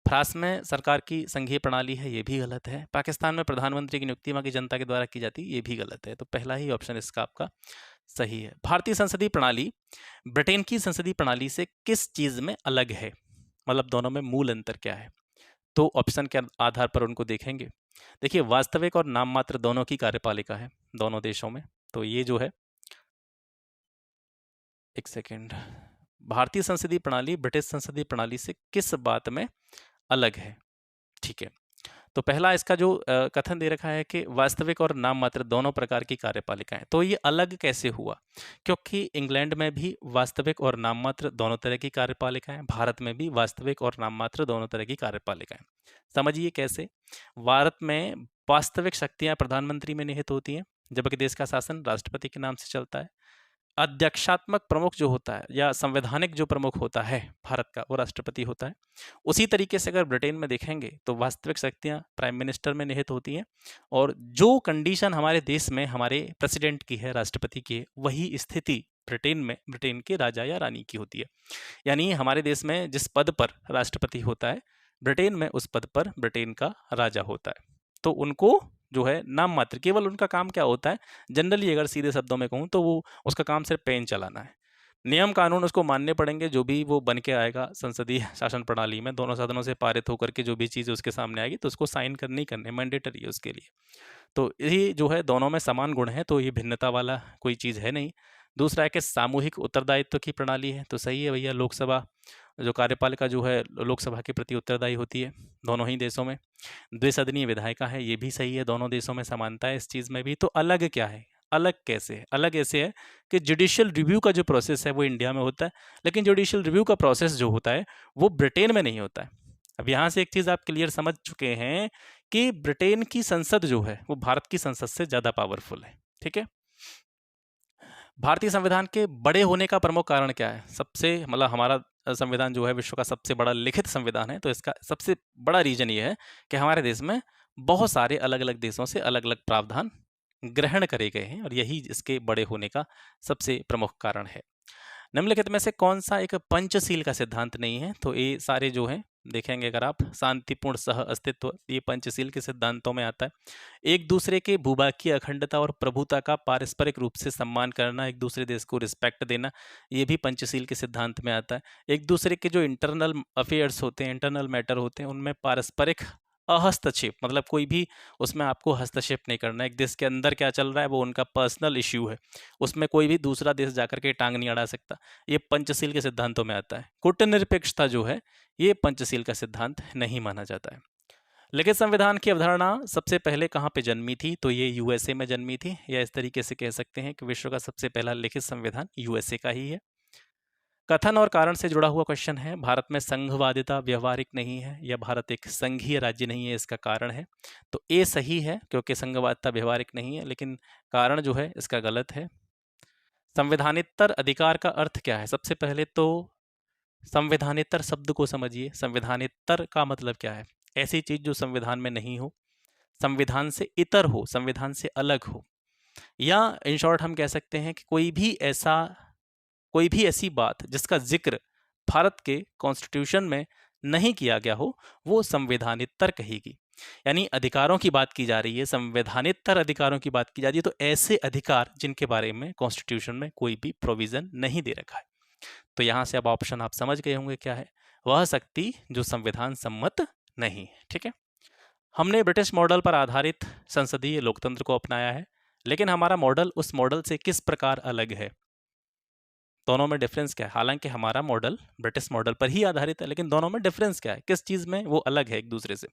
S1: फ्रांस में सरकार की संघीय प्रणाली है, ये भी गलत है। पाकिस्तान में प्रधानमंत्री की नियुक्ति वहाँ की जनता के द्वारा की जाती है, ये भी गलत है। तो पहला ही ऑप्शन इसका आपका सही है। भारतीय संसदीय प्रणाली ब्रिटेन की संसदीय प्रणाली से किस चीज़ में अलग है? मतलब दोनों में मूल अंतर क्या है? तो ऑप्शन के आधार पर उनको देखेंगे। देखिए, वास्तविक और नाम मात्र दोनों की कार्यपालिका है दोनों देशों में। तो ये जो है, एक सेकेंड, भारतीय संसदीय प्रणाली ब्रिटिश संसदीय प्रणाली से किस बात में अलग है? ठीक है, तो पहला इसका जो कथन दे रखा है कि वास्तविक और नाम मात्र दोनों प्रकार की कार्यपालिकाएं, तो ये अलग कैसे हुआ? क्योंकि इंग्लैंड में भी वास्तविक और नाम मात्र दोनों तरह की कार्यपालिकाएं, भारत में भी वास्तविक और नाम मात्र दोनों तरह की कार्यपालिकाएं। समझिए कैसे। भारत में वास्तविक शक्तियां प्रधानमंत्री में निहित होती हैं, जबकि देश का शासन राष्ट्रपति के नाम से चलता है। अध्यक्षात्मक प्रमुख जो होता है या संवैधानिक जो प्रमुख होता है भारत का, वो राष्ट्रपति होता है। उसी तरीके से अगर ब्रिटेन में देखेंगे तो वास्तविक शक्तियां प्राइम मिनिस्टर में निहित होती हैं, और जो कंडीशन हमारे देश में हमारे प्रेसिडेंट की है, राष्ट्रपति की है, वही स्थिति ब्रिटेन में ब्रिटेन के राजा या रानी की होती है। यानी हमारे देश में जिस पद पर राष्ट्रपति होता है, ब्रिटेन में उस पद पर ब्रिटेन का राजा होता है। तो उनको जो है नाम मात्र, केवल उनका काम क्या होता है, जनरली अगर सीधे शब्दों में कहूँ तो वो उसका काम सिर्फ पेन चलाना है। नियम कानून उसको मानने पड़ेंगे, जो भी वो बन के आएगा संसदीय शासन प्रणाली में, दोनों सदनों से पारित होकर के जो भी चीज़ उसके सामने आएगी तो उसको साइन करने ही करने, मैंडेटरी है उसके लिए। तो ये जो है दोनों में समान गुण है, तो ये भिन्नता वाला कोई चीज़ है नहीं। दूसरा है कि सामूहिक उत्तरदायित्व की प्रणाली है, तो सही है भैया, लोकसभा जो कार्यपालिका जो है लोकसभा के प्रति उत्तरदायी होती है दोनों ही देशों में। द्विसदनीय विधायिका है, ये भी सही है, दोनों देशों में समानता है इस चीज़ में भी। तो अलग क्या है? अलग कैसे है? अलग ऐसे है कि जुडिशियल रिव्यू का जो प्रोसेस है वो इंडिया में होता है, लेकिन जुडिशियल रिव्यू का प्रोसेस जो होता है वो ब्रिटेन में नहीं होता है। अब यहाँ से एक चीज़ आप क्लियर समझ चुके हैं कि ब्रिटेन की संसद जो है वो भारत की संसद से ज़्यादा पावरफुल है। ठीक है। भारतीय संविधान के बड़े होने का प्रमुख कारण क्या है? सबसे मतलब हमारा संविधान जो है विश्व का सबसे बड़ा लिखित संविधान है, तो इसका सबसे बड़ा रीजन ये है कि हमारे देश में बहुत सारे अलग अलग देशों से अलग अलग प्रावधान ग्रहण करे गए हैं, और यही इसके बड़े होने का सबसे प्रमुख कारण है। निम्नलिखित में से कौन सा एक पंचशील का सिद्धांत नहीं है? तो ये सारे जो हैं देखेंगे अगर आप, शांतिपूर्ण सह अस्तित्व, ये पंचशील के सिद्धांतों में आता है। एक दूसरे के भूभाग की अखंडता और प्रभुता का पारस्परिक रूप से सम्मान करना, एक दूसरे देश को रिस्पेक्ट देना, ये भी पंचशील के सिद्धांत में आता है। एक दूसरे के जो इंटरनल अफेयर्स होते हैं, इंटरनल मैटर होते हैं, उनमें पारस्परिक अहस्तक्षेप, मतलब कोई भी उसमें आपको हस्तक्षेप नहीं करना। एक देश के अंदर क्या चल रहा है वो उनका पर्सनल इश्यू है, उसमें कोई भी दूसरा देश जाकर के टांग नहीं अड़ा सकता। ये पंचशील के सिद्धांतों में आता है। कूटनिरपेक्षता जो है ये पंचशील का सिद्धांत नहीं माना जाता है। लिखित संविधान की अवधारणा सबसे पहले कहाँ पे जन्मी थी? तो ये यूएसए में जन्मी थी, या इस तरीके से कह सकते हैं कि विश्व का सबसे पहला लिखित संविधान यूएसए का ही है। कथन और कारण से जुड़ा हुआ क्वेश्चन है। भारत में संघवादिता व्यवहारिक नहीं है, या भारत एक संघीय राज्य नहीं है, इसका कारण है। तो ए सही है क्योंकि संघवादिता व्यवहारिक नहीं है, लेकिन कारण जो है इसका गलत है। संवैधानिक अधिकार का अर्थ क्या है? सबसे पहले तो संवैधानिक शब्द को समझिए। संवैधानिक का मतलब क्या है? ऐसी चीज जो संविधान में नहीं हो, संविधान से इतर हो, संविधान से अलग हो, या इन शॉर्ट हम कह सकते हैं कि कोई भी ऐसी बात जिसका जिक्र भारत के कॉन्स्टिट्यूशन में नहीं किया गया हो, वो संवैधानिक कहेगी। यानी अधिकारों की बात की जा रही है, संवैधानिक अधिकारों की बात की जा रही है, तो ऐसे अधिकार जिनके बारे में कॉन्स्टिट्यूशन में कोई भी प्रोविजन नहीं दे रखा है। तो यहां से अब ऑप्शन आप समझ गए होंगे क्या है, वह शक्ति जो संविधान सम्मत नहीं है। ठीक है। हमने ब्रिटिश मॉडल पर आधारित संसदीय लोकतंत्र को अपनाया है, लेकिन हमारा मॉडल उस मॉडल से किस प्रकार अलग है? दोनों में डिफरेंस क्या है? हालांकि हमारा मॉडल ब्रिटिश मॉडल पर ही आधारित है, लेकिन दोनों में डिफरेंस क्या है, किस चीज में वो अलग है एक दूसरे से?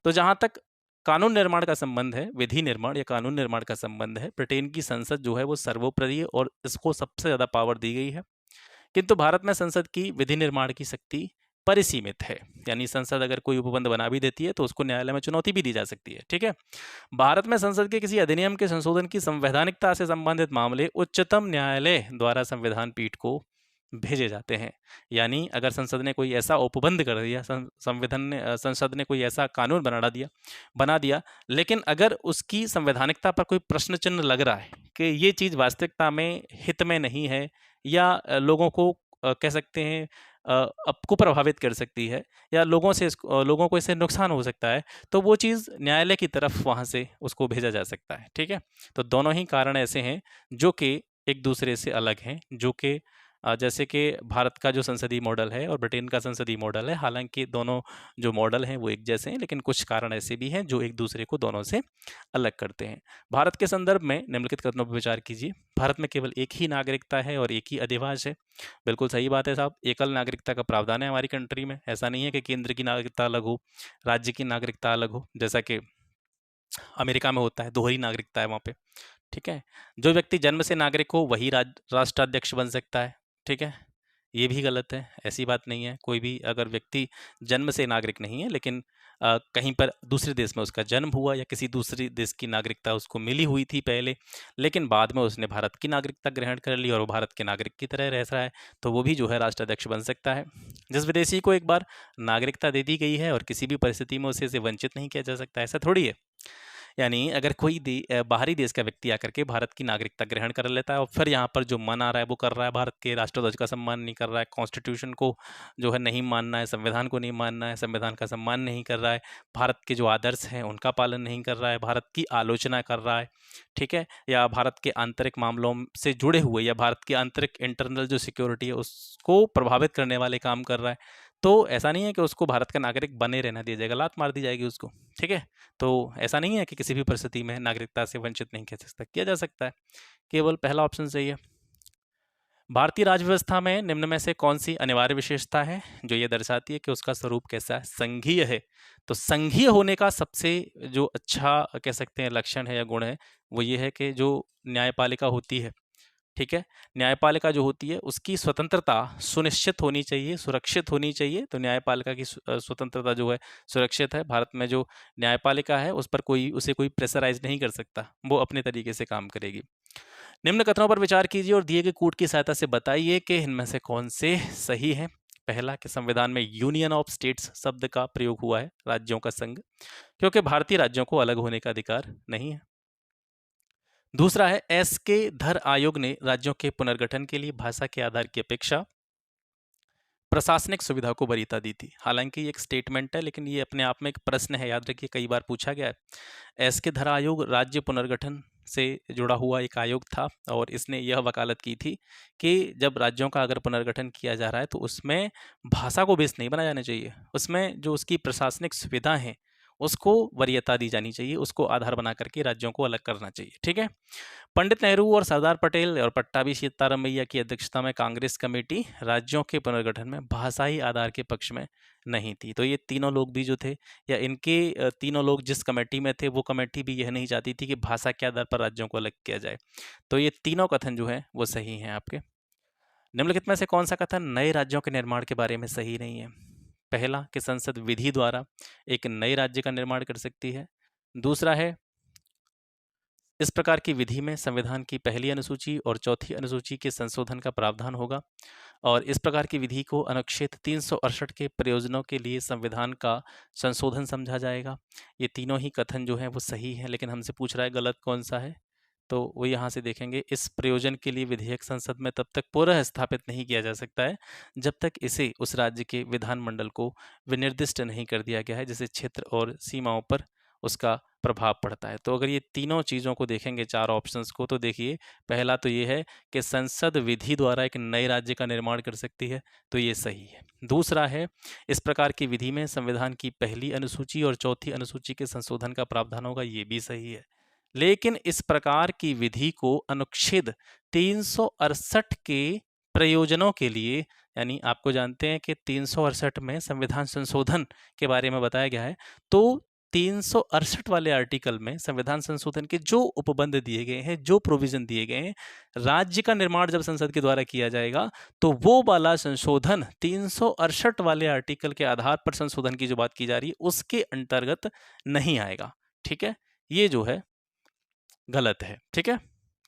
S1: तो जहां तक कानून निर्माण का संबंध है, विधि निर्माण या कानून निर्माण का संबंध है, ब्रिटेन की संसद जो है वो सर्वोपरि है और इसको सबसे ज्यादा पावर दी गई है। किंतु भारत में संसद की विधि निर्माण की शक्ति परिसीमित है, यानी संसद अगर कोई उपबंध बना भी देती है तो उसको न्यायालय में चुनौती भी दी जा सकती है। ठीक है। भारत में संसद के किसी अधिनियम के संशोधन की संवैधानिकता से संबंधित मामले उच्चतम न्यायालय द्वारा संविधान पीठ को भेजे जाते हैं। यानी अगर संसद ने कोई ऐसा उपबंध कर दिया, संसद ने कोई ऐसा कानून बना दिया, लेकिन अगर उसकी संवैधानिकता पर कोई प्रश्न चिन्ह लग रहा है कि ये चीज़ वास्तविकता में हित में नहीं है, या लोगों को कह सकते हैं आपको प्रभावित कर सकती है, या लोगों को इससे नुकसान हो सकता है, तो वो चीज़ न्यायालय की तरफ वहाँ से उसको भेजा जा सकता है। ठीक है। तो दोनों ही कारण ऐसे हैं जो कि एक दूसरे से अलग हैं, जो कि जैसे कि भारत का जो संसदीय मॉडल है और ब्रिटेन का संसदीय मॉडल है, हालांकि दोनों जो मॉडल हैं वो एक जैसे हैं, लेकिन कुछ कारण ऐसे भी हैं जो एक दूसरे को दोनों से अलग करते हैं। भारत के संदर्भ में निम्नलिखित कथनों पर विचार कीजिए। भारत में केवल एक ही नागरिकता है और एक ही अधिवास है। बिल्कुल सही बात है साहब, एकल नागरिकता का प्रावधान है हमारी कंट्री में। ऐसा नहीं है कि केंद्र की नागरिकता अलग हो, राज्य की नागरिकता अलग हो, जैसा कि अमेरिका में होता है, दोहरी नागरिकता है वहाँ पे। ठीक है, जो व्यक्ति जन्म से नागरिक हो वही राष्ट्राध्यक्ष बन सकता है। ठीक है, ये भी गलत है, ऐसी बात नहीं है। कोई भी अगर व्यक्ति जन्म से नागरिक नहीं है लेकिन कहीं पर दूसरे देश में उसका जन्म हुआ या किसी दूसरे देश की नागरिकता उसको मिली हुई थी पहले, लेकिन बाद में उसने भारत की नागरिकता ग्रहण कर ली और वो भारत के नागरिक की तरह रह रहा है, तो वो भी जो है राष्ट्राध्यक्ष बन सकता है। जिस विदेशी को एक बार नागरिकता दे दी गई है और किसी भी परिस्थिति में उसे वंचित नहीं किया जा सकता, ऐसा थोड़ी है। यानी अगर कोई बाहरी देश का व्यक्ति आकर के भारत की नागरिकता ग्रहण कर लेता है और फिर यहाँ पर जो मन आ रहा है वो कर रहा है, भारत के राष्ट्रध्वज का सम्मान नहीं कर रहा है, कॉन्स्टिट्यूशन को जो है नहीं मानना है, संविधान को नहीं मानना है, संविधान का सम्मान नहीं कर रहा है, भारत के जो आदर्श हैं उनका पालन नहीं कर रहा है, भारत की आलोचना कर रहा है, ठीक है, या भारत के आंतरिक मामलों से जुड़े हुए या भारत की आंतरिक इंटरनल जो सिक्योरिटी है उसको प्रभावित करने वाले काम कर रहा है, तो ऐसा नहीं है कि उसको भारत का नागरिक बने रहना दिया जाएगा, लात मार दी जाएगी उसको। ठीक है, तो ऐसा नहीं है कि किसी भी परिस्थिति में नागरिकता से वंचित नहीं किया जा सकता है। केवल पहला ऑप्शन सही है। भारतीय राज्य व्यवस्था में निम्न में से कौन सी अनिवार्य विशेषता है जो ये दर्शाती है कि उसका स्वरूप कैसा है? संघीय है। तो संघीय होने का सबसे जो अच्छा कह सकते हैं लक्षण है या गुण है वो ये है कि जो न्यायपालिका होती है, ठीक है, न्यायपालिका जो होती है उसकी स्वतंत्रता सुनिश्चित होनी चाहिए, सुरक्षित होनी चाहिए। तो न्यायपालिका की स्वतंत्रता जो है सुरक्षित है। भारत में जो न्यायपालिका है उस पर उसे कोई प्रेशराइज नहीं कर सकता, वो अपने तरीके से काम करेगी। निम्न कथनों पर विचार कीजिए और दिए गए कूट की सहायता से बताइए कि इनमें से कौन से सही है। पहला, कि संविधान में यूनियन ऑफ स्टेट्स शब्द का प्रयोग हुआ है, राज्यों का संघ, क्योंकि भारतीय राज्यों को अलग होने का अधिकार नहीं है। दूसरा है, एस के धर आयोग ने राज्यों के पुनर्गठन के लिए भाषा के आधार की अपेक्षा प्रशासनिक सुविधा को वरीयता दी थी। हालांकि ये एक स्टेटमेंट है लेकिन ये अपने आप में एक प्रश्न है, याद रखिए कई बार पूछा गया है। एस के धर आयोग राज्य पुनर्गठन से जुड़ा हुआ एक आयोग था और इसने यह वकालत की थी कि जब राज्यों का अगर पुनर्गठन किया जा रहा है तो उसमें भाषा को बेस नहीं बनाया जाना चाहिए, उसमें जो उसकी प्रशासनिक सुविधा है उसको वरीयता दी जानी चाहिए, उसको आधार बना करके राज्यों को अलग करना चाहिए। ठीक है, पंडित नेहरू और सरदार पटेल और पट्टाभी सीतारामैया की अध्यक्षता में कांग्रेस कमेटी राज्यों के पुनर्गठन में भाषाई आधार के पक्ष में नहीं थी। तो ये तीनों लोग भी जो थे या इनके तीनों लोग जिस कमेटी में थे वो कमेटी भी यह नहीं चाहती थी कि भाषा के आधार पर राज्यों को अलग किया जाए। तो ये तीनों कथन जो है वो सही हैं आपके। निम्नलिखित में से कौन सा कथन नए राज्यों के निर्माण के बारे में सही नहीं है? पहला, कि संसद विधि द्वारा एक नए राज्य का निर्माण कर सकती है। दूसरा है, इस प्रकार की विधि में संविधान की पहली अनुसूची और चौथी अनुसूची के संशोधन का प्रावधान होगा और इस प्रकार की विधि को अनुच्छेद 368 के प्रयोजनों के लिए संविधान का संशोधन समझा जाएगा। ये तीनों ही कथन जो हैं वो सही हैं, लेकिन हमसे पूछ रहा है गलत कौन सा है, तो वो यहाँ से देखेंगे। इस प्रयोजन के लिए विधेयक संसद में तब तक पुनः स्थापित नहीं किया जा सकता है जब तक इसे उस राज्य के विधानमंडल को विनिर्दिष्ट नहीं कर दिया गया है जिससे क्षेत्र और सीमाओं पर उसका प्रभाव पड़ता है। तो अगर ये तीनों चीज़ों को देखेंगे, चार ऑप्शंस को, तो देखिए पहला तो ये है कि संसद विधि द्वारा एक नए राज्य का निर्माण कर सकती है, तो ये सही है। दूसरा है, इस प्रकार की विधि में संविधान की पहली अनुसूची और चौथी अनुसूची के संशोधन का प्रावधान होगा, ये भी सही है। लेकिन इस प्रकार की विधि को अनुच्छेद 368 के प्रयोजनों के लिए, यानी आपको जानते हैं कि 368 में संविधान संशोधन के बारे में बताया गया है, तो 368 वाले आर्टिकल में संविधान संशोधन के जो उपबंध दिए गए हैं, जो प्रोविजन दिए गए हैं, राज्य का निर्माण जब संसद के द्वारा किया जाएगा तो वो वाला संशोधन 368 वाले आर्टिकल के आधार पर संशोधन की जो बात की जा रही है उसके अंतर्गत नहीं आएगा। ठीक है, ये जो है गलत है। ठीक है,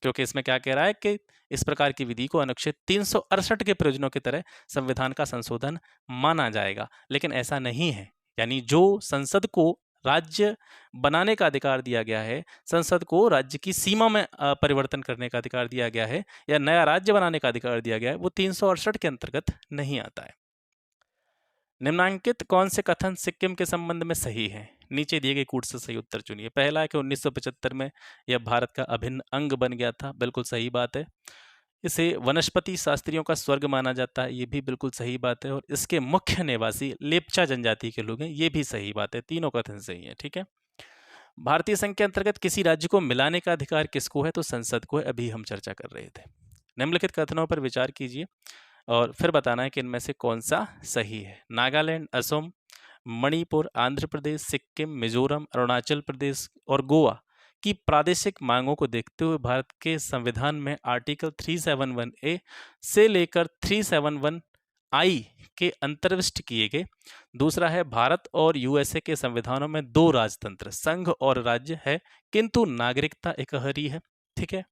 S1: क्योंकि इसमें क्या कह रहा है कि इस प्रकार की विधि को अनुच्छेद 368 के प्रयोजनों की तरह संविधान का संशोधन माना जाएगा, लेकिन ऐसा नहीं है। यानी जो संसद को राज्य बनाने का अधिकार दिया गया है, संसद को राज्य की सीमा में परिवर्तन करने का अधिकार दिया गया है या नया राज्य बनाने का अधिकार दिया गया है, वो 368 के अंतर्गत नहीं आता है। निम्नांकित कौन से कथन सिक्किम के संबंध में सही है? नीचे दिए गए कूट से सही उत्तर चुनिए। पहला है कि 1975 में यह भारत का अभिन्न अंग बन गया था, बिल्कुल सही बात है। इसे वनस्पति शास्त्रियों का स्वर्ग माना जाता है, ये भी बिल्कुल सही बात है। और इसके मुख्य निवासी लेप्चा जनजाति के लोग हैं, ये भी सही बात है। तीनों कथन सही है, ठीक है। भारतीय संघ के अंतर्गत किसी राज्य को मिलाने का अधिकार किसको है? तो संसद को है, अभी हम चर्चा कर रहे थे। निम्नलिखित कथनों पर विचार कीजिए और फिर बताना है कि इनमें से कौन सा सही है। नागालैंड, असम, मणिपुर, आंध्र प्रदेश, सिक्किम, मिजोरम, अरुणाचल प्रदेश और गोवा की प्रादेशिक मांगों को देखते हुए भारत के संविधान में आर्टिकल 371 ए से लेकर 371 आई के अंतर्विष्ट किए गए। दूसरा है, भारत और यूएसए के संविधानों में दो राजतंत्र, संघ और राज्य है, किंतु नागरिकता एकहरी है, ठीक है।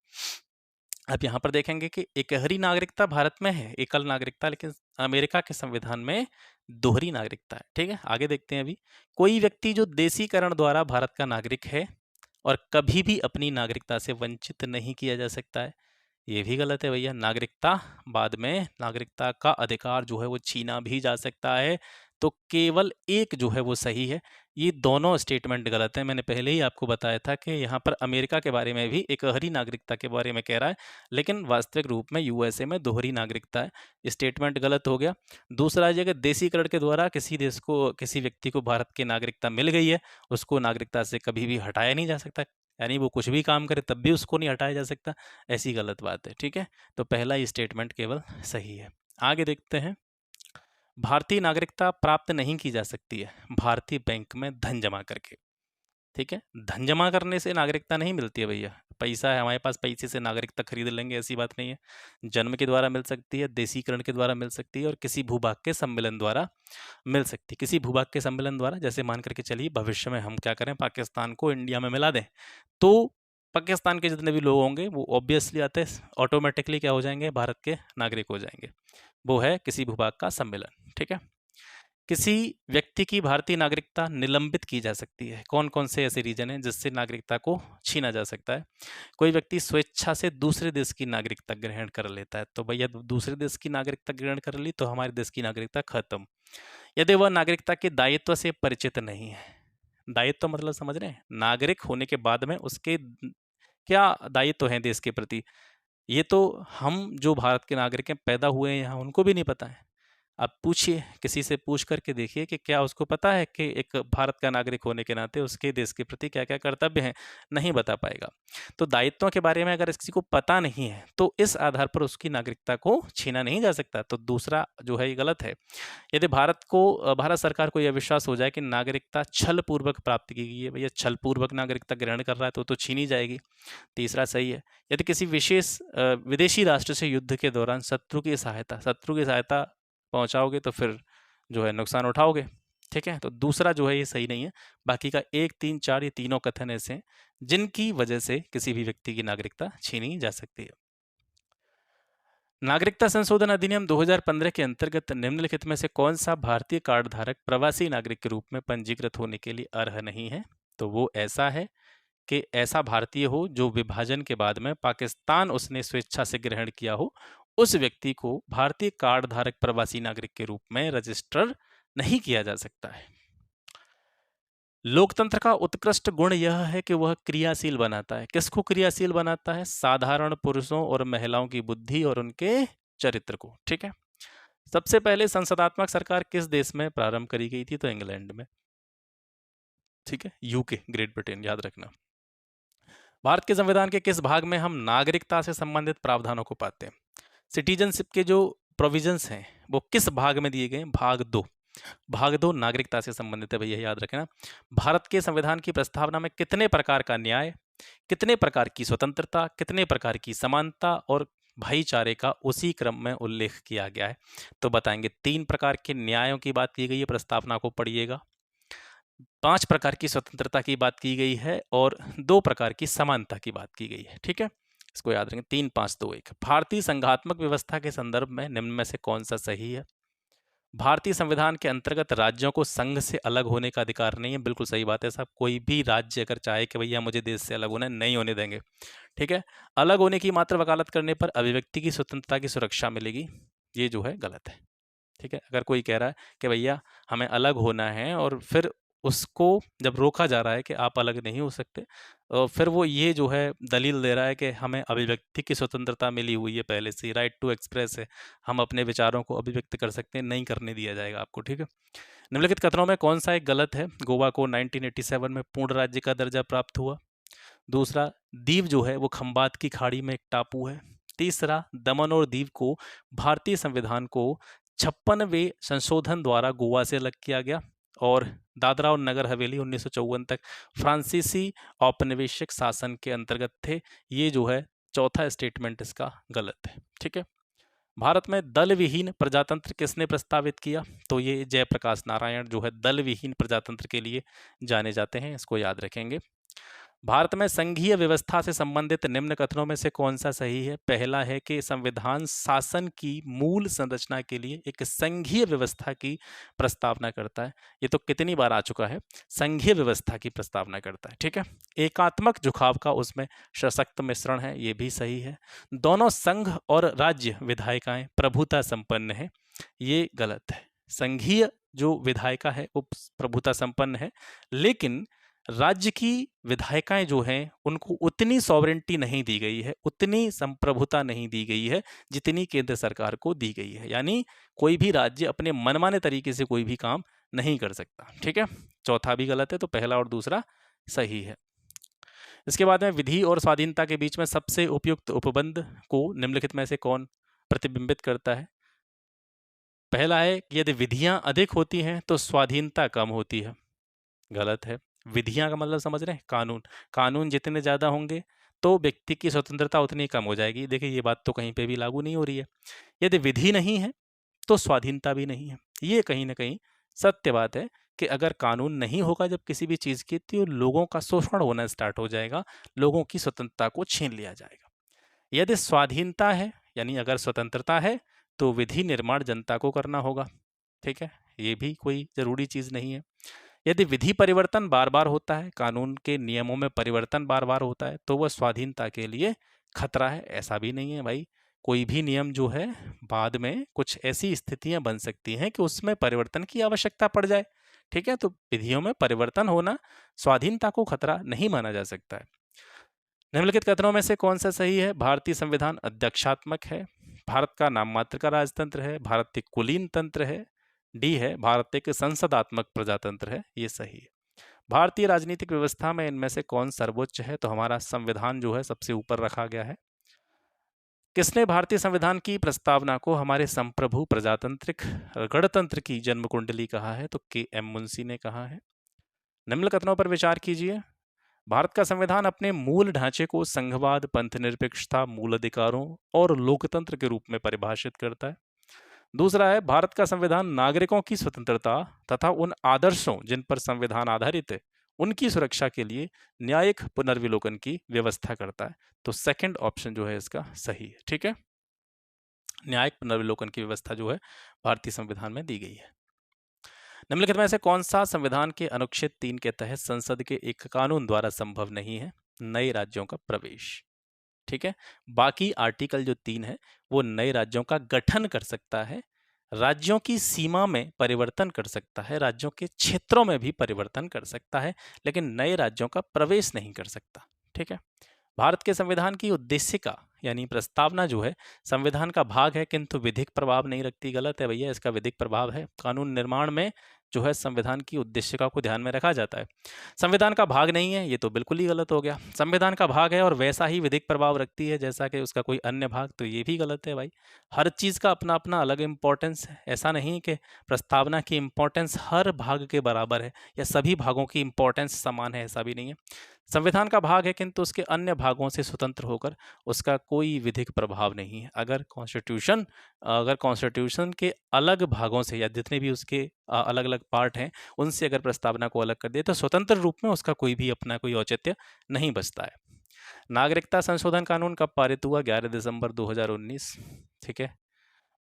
S1: अब यहाँ पर देखेंगे कि एकहरी नागरिकता भारत में है, एकल नागरिकता, लेकिन अमेरिका के संविधान में दोहरी नागरिकता है, ठीक है। आगे देखते हैं। अभी कोई व्यक्ति जो देशीकरण द्वारा भारत का नागरिक है और कभी भी अपनी नागरिकता से वंचित नहीं किया जा सकता है, ये भी गलत है भैया। नागरिकता बाद में नागरिकता का अधिकार जो है वो छीना भी जा सकता है, तो केवल एक जो है वो सही है। ये दोनों स्टेटमेंट गलत है। मैंने पहले ही आपको बताया था कि यहाँ पर अमेरिका के बारे में भी एकहरी नागरिकता के बारे में कह रहा है, लेकिन वास्तविक रूप में यूएसए में दोहरी नागरिकता है। स्टेटमेंट गलत हो गया। दूसरा है, अगर देशीकरण के द्वारा किसी देश को, किसी व्यक्ति को भारत की नागरिकता मिल गई है, उसको नागरिकता से कभी भी हटाया नहीं जा सकता, यानी वो कुछ भी काम करे तब भी उसको नहीं हटाया जा सकता, ऐसी गलत बात है, ठीक है। तो पहला ही स्टेटमेंट केवल सही है। आगे देखते हैं। भारतीय नागरिकता प्राप्त नहीं की जा सकती है भारतीय बैंक में धन जमा करके, ठीक है। धन जमा करने से नागरिकता नहीं मिलती है भैया। पैसा है हमारे पास, पैसे से नागरिकता खरीद लेंगे, ऐसी बात नहीं है। जन्म के द्वारा मिल सकती है, देशीकरण के द्वारा मिल सकती है, और किसी भूभाग के सम्मेलन द्वारा मिल सकती है। किसी भूभाग के सम्मेलन द्वारा, जैसे मान करके चलिए भविष्य में हम क्या करें, पाकिस्तान को इंडिया में मिला दें, तो पाकिस्तान के जितने भी लोग होंगे वो ऑब्वियसली आते ऑटोमेटिकली क्या हो जाएंगे, भारत के नागरिक हो जाएंगे। वो है किसी भूभाग का सम्मेलन, ठीक है। किसी व्यक्ति की भारतीय नागरिकता निलंबित की जा सकती है। कौन कौन से ऐसे रीजन हैं जिससे नागरिकता को छीना जा सकता है? कोई व्यक्ति स्वेच्छा से दूसरे देश की नागरिकता ग्रहण कर लेता है, तो भैया दूसरे देश की नागरिकता ग्रहण कर ली तो हमारे देश की नागरिकता खत्म। यदि वह नागरिकता के दायित्व से परिचित नहीं है, दायित्व मतलब समझ रहे हैं, नागरिक होने के बाद में उसके क्या दायित्व हैं देश के प्रति, ये तो हम जो भारत के नागरिक हैं, पैदा हुए हैं यहाँ, उनको भी नहीं पता है। आप पूछिए, किसी से पूछ करके देखिए कि क्या उसको पता है कि एक भारत का नागरिक होने के नाते उसके देश के प्रति क्या क्या कर्तव्य हैं, नहीं बता पाएगा। तो दायित्वों के बारे में अगर किसी को पता नहीं है तो इस आधार पर उसकी नागरिकता को छीना नहीं जा सकता। तो दूसरा जो है ये गलत है। यदि भारत सरकार को यह विश्वास हो जाए कि नागरिकता छल पूर्वक प्राप्त की गई है, भैया छल पूर्वक नागरिकता ग्रहण कर रहा है तो छीनी जाएगी। तीसरा सही है। यदि किसी विशेष विदेशी राष्ट्र से युद्ध के दौरान शत्रु की सहायता पहुंचाओगे तो फिर जो है नुकसान उठाओगे, ठीक है। तो दूसरा जो है ये सही नहीं है। बाकी का 1, 3, 4 ये तीनों कथन ऐसे हैं जिनकी वजह से किसी भी व्यक्ति की नागरिकता छीनी जा सकती है। नागरिकता संशोधन अधिनियम 2015 के अंतर्गत निम्नलिखित में से कौन सा भारतीय कार्ड धारक प्रवासी नागरिक के रूप में पंजीकृत होने के लिए अर्ह नहीं है? तो वो ऐसा है कि ऐसा भारतीय हो जो विभाजन के बाद में पाकिस्तान उसने स्वेच्छा से ग्रहण किया हो, उस व्यक्ति को भारतीय कार्ड धारक प्रवासी नागरिक के रूप में रजिस्टर नहीं किया जा सकता है। लोकतंत्र का उत्कृष्ट गुण यह है कि वह क्रियाशील बनाता है। किसको क्रियाशील बनाता है? साधारण पुरुषों और महिलाओं की बुद्धि और उनके चरित्र को, ठीक है। सबसे पहले संसदात्मक सरकार किस देश में प्रारंभ करी गई थी? तो इंग्लैंड में, ठीक है। यूके, ग्रेट ब्रिटेन, याद रखना। भारत के संविधान के किस भाग में हम नागरिकता से संबंधित प्रावधानों को पाते हैं? सिटीजनशिप के जो प्रोविजंस हैं वो किस भाग में दिए गए? भाग 2। भाग 2 नागरिकता से संबंधित है भैया, याद रखना। भारत के संविधान की प्रस्तावना में कितने प्रकार का न्याय, कितने प्रकार की स्वतंत्रता, कितने प्रकार की समानता और भाईचारे का उसी क्रम में उल्लेख किया गया है? तो बताएंगे 3 प्रकार के न्यायों की बात की गई है, प्रस्तावना को पढ़िएगा। 5 प्रकार की स्वतंत्रता की बात की गई है और 2 प्रकार की समानता की बात की गई है, ठीक है। इसको याद रखें, 3, 5, 2, 1। भारतीय संघात्मक व्यवस्था के संदर्भ में निम्न में से कौन सा सही है? भारतीय संविधान के अंतर्गत राज्यों को संघ से अलग होने का अधिकार नहीं है। बिल्कुल सही बात है साहब। कोई भी राज्य अगर चाहे कि भैया मुझे देश से अलग होना है, नहीं होने देंगे, ठीक है। अलग होने की मात्र वकालत करने पर अभिव्यक्ति की स्वतंत्रता की सुरक्षा मिलेगी, ये जो है गलत है, ठीक है। अगर कोई कह रहा है कि भैया हमें अलग होना है और फिर उसको जब रोका जा रहा है कि आप अलग नहीं हो सकते, फिर वो ये जो है दलील दे रहा है कि हमें अभिव्यक्ति की स्वतंत्रता मिली हुई है पहले से, राइट टू एक्सप्रेस है, हम अपने विचारों को अभिव्यक्त कर सकते हैं, नहीं करने दिया जाएगा आपको, ठीक है। निम्नलिखित कथनों में कौन सा एक गलत है? गोवा को 1987 में पूर्ण राज्य का दर्जा प्राप्त हुआ। दूसरा, दीव जो है वो खंबात की खाड़ी में एक टापू है। तीसरा, दमन और दीव को भारतीय संविधान को 56वें संशोधन द्वारा गोवा से अलग किया गया। और दादरा और नगर हवेली 1954 तक फ्रांसीसी औपनिवेशिक शासन के अंतर्गत थे। ये जो है चौथा स्टेटमेंट इसका गलत है, ठीक है। भारत में दल विहीन प्रजातंत्र किसने प्रस्तावित किया? तो ये जयप्रकाश नारायण जो है दल विहीन प्रजातंत्र के लिए जाने जाते हैं, इसको याद रखेंगे। भारत में संघीय व्यवस्था से संबंधित निम्न कथनों में से कौन सा सही है? पहला है कि संविधान शासन की मूल संरचना के लिए एक संघीय व्यवस्था की प्रस्तावना करता है। ये तो कितनी बार आ चुका है, संघीय व्यवस्था की प्रस्तावना करता है, ठीक है। एकात्मक झुकाव का उसमें सशक्त मिश्रण है, ये भी सही है। दोनों संघ और राज्य विधायिकाएं प्रभुता संपन्न है, ये गलत है। संघीय जो विधायिका है वो प्रभुता संपन्न है, लेकिन राज्य की विधायिकाएं जो हैं उनको उतनी सॉवरेंटी नहीं दी गई है, उतनी संप्रभुता नहीं दी गई है जितनी केंद्र सरकार को दी गई है। यानी कोई भी राज्य अपने मनमाने तरीके से कोई भी काम नहीं कर सकता, ठीक है। चौथा भी गलत है, तो पहला और दूसरा सही है। इसके बाद में विधि और स्वाधीनता के बीच में सबसे उपयुक्त उपबंध को निम्नलिखित में से कौन प्रतिबिंबित करता है? पहला है कि यदि विधियां अधिक होती हैं तो स्वाधीनता कम होती है, गलत है। विधियां का मतलब समझ रहे हैं, कानून, कानून जितने ज़्यादा होंगे तो व्यक्ति की स्वतंत्रता उतनी कम हो जाएगी। देखिए ये बात तो कहीं पे भी लागू नहीं हो रही है। यदि विधि नहीं है तो स्वाधीनता भी नहीं है। ये कहीं ना कहीं सत्य बात है कि अगर कानून नहीं होगा जब किसी भी चीज़ की, तो लोगों का शोषण होना स्टार्ट हो जाएगा, लोगों की स्वतंत्रता को छीन लिया जाएगा। यदि स्वाधीनता है यानी अगर स्वतंत्रता है तो विधि निर्माण जनता को करना होगा, ठीक है, ये भी कोई जरूरी चीज़ नहीं है। यदि विधि परिवर्तन बार बार होता है, कानून के नियमों में परिवर्तन बार बार होता है, तो वह स्वाधीनता के लिए खतरा है, ऐसा भी नहीं है भाई। कोई भी नियम जो है बाद में कुछ ऐसी स्थितियां बन सकती हैं कि उसमें परिवर्तन की आवश्यकता पड़ जाए, ठीक है। तो विधियों में परिवर्तन होना स्वाधीनता को खतरा नहीं माना जा सकता है। निम्नलिखित कथनों में से कौन सा सही है? भारतीय संविधान अध्यक्षात्मक है, भारत का नाम मात्र का राजतंत्र है, भारत एक कुलीन तंत्र है, डी है भारत एक संसदात्मक प्रजातंत्र है, ये सही है। भारतीय राजनीतिक व्यवस्था में इनमें से कौन सर्वोच्च है? तो हमारा संविधान जो है सबसे ऊपर रखा गया है। किसने भारतीय संविधान की प्रस्तावना को हमारे संप्रभु प्रजातांत्रिक गणतंत्र की जन्म कुंडली कहा है? तो के.एम. मुंशी ने कहा है। निम्न कथनों पर विचार कीजिए। भारत का संविधान अपने मूल ढांचे को संघवाद, पंथनिरपेक्षता, मूल अधिकारों और लोकतंत्र के रूप में परिभाषित करता है। दूसरा है, भारत का संविधान नागरिकों की स्वतंत्रता तथा उन आदर्शों जिन पर संविधान आधारित है उनकी सुरक्षा के लिए न्यायिक पुनर्विलोकन की व्यवस्था करता है। तो सेकंड ऑप्शन जो है इसका सही है, ठीक है। न्यायिक पुनर्विलोकन की व्यवस्था जो है भारतीय संविधान में दी गई है। निम्नलिखित में से कौन सा संविधान के अनुच्छेद 3 के तहत संसद के एक कानून द्वारा संभव नहीं है? नए राज्यों का प्रवेश, ठीक है। बाकी आर्टिकल जो 3 है वो नए राज्यों का गठन कर सकता है, राज्यों की सीमा में परिवर्तन कर सकता है, राज्यों के क्षेत्रों में भी परिवर्तन कर सकता है, लेकिन नए राज्यों का प्रवेश नहीं कर सकता, ठीक है। भारत के संविधान की उद्देशिका यानी प्रस्तावना जो है संविधान का भाग है किंतु विधिक प्रभाव नहीं रखती, गलत है भैया, इसका विधिक प्रभाव है। कानून निर्माण में जो है संविधान की उद्देशिका को ध्यान में रखा जाता है, संविधान का भाग नहीं है, ये तो बिल्कुल ही गलत हो गया। संविधान का भाग है और वैसा ही विधिक प्रभाव रखती है जैसा कि उसका कोई अन्य भाग, तो ये भी गलत है भाई। हर चीज़ का अपना अपना अलग इम्पोर्टेंस है, ऐसा नहीं कि प्रस्तावना की इम्पोर्टेंस हर भाग के बराबर है या सभी भागों की इम्पोर्टेंस समान है, ऐसा भी नहीं है। संविधान का भाग है किंतु उसके अन्य भागों से स्वतंत्र होकर उसका कोई विधिक प्रभाव नहीं है। अगर कॉन्स्टिट्यूशन के अलग भागों से या जितने भी उसके अलग अलग पार्ट हैं उनसे अगर प्रस्तावना को अलग कर दे तो स्वतंत्र रूप में उसका कोई भी अपना कोई औचित्य नहीं बचता है। नागरिकता संशोधन कानून कब पारित हुआ? 11 दिसंबर 2019, ठीक है।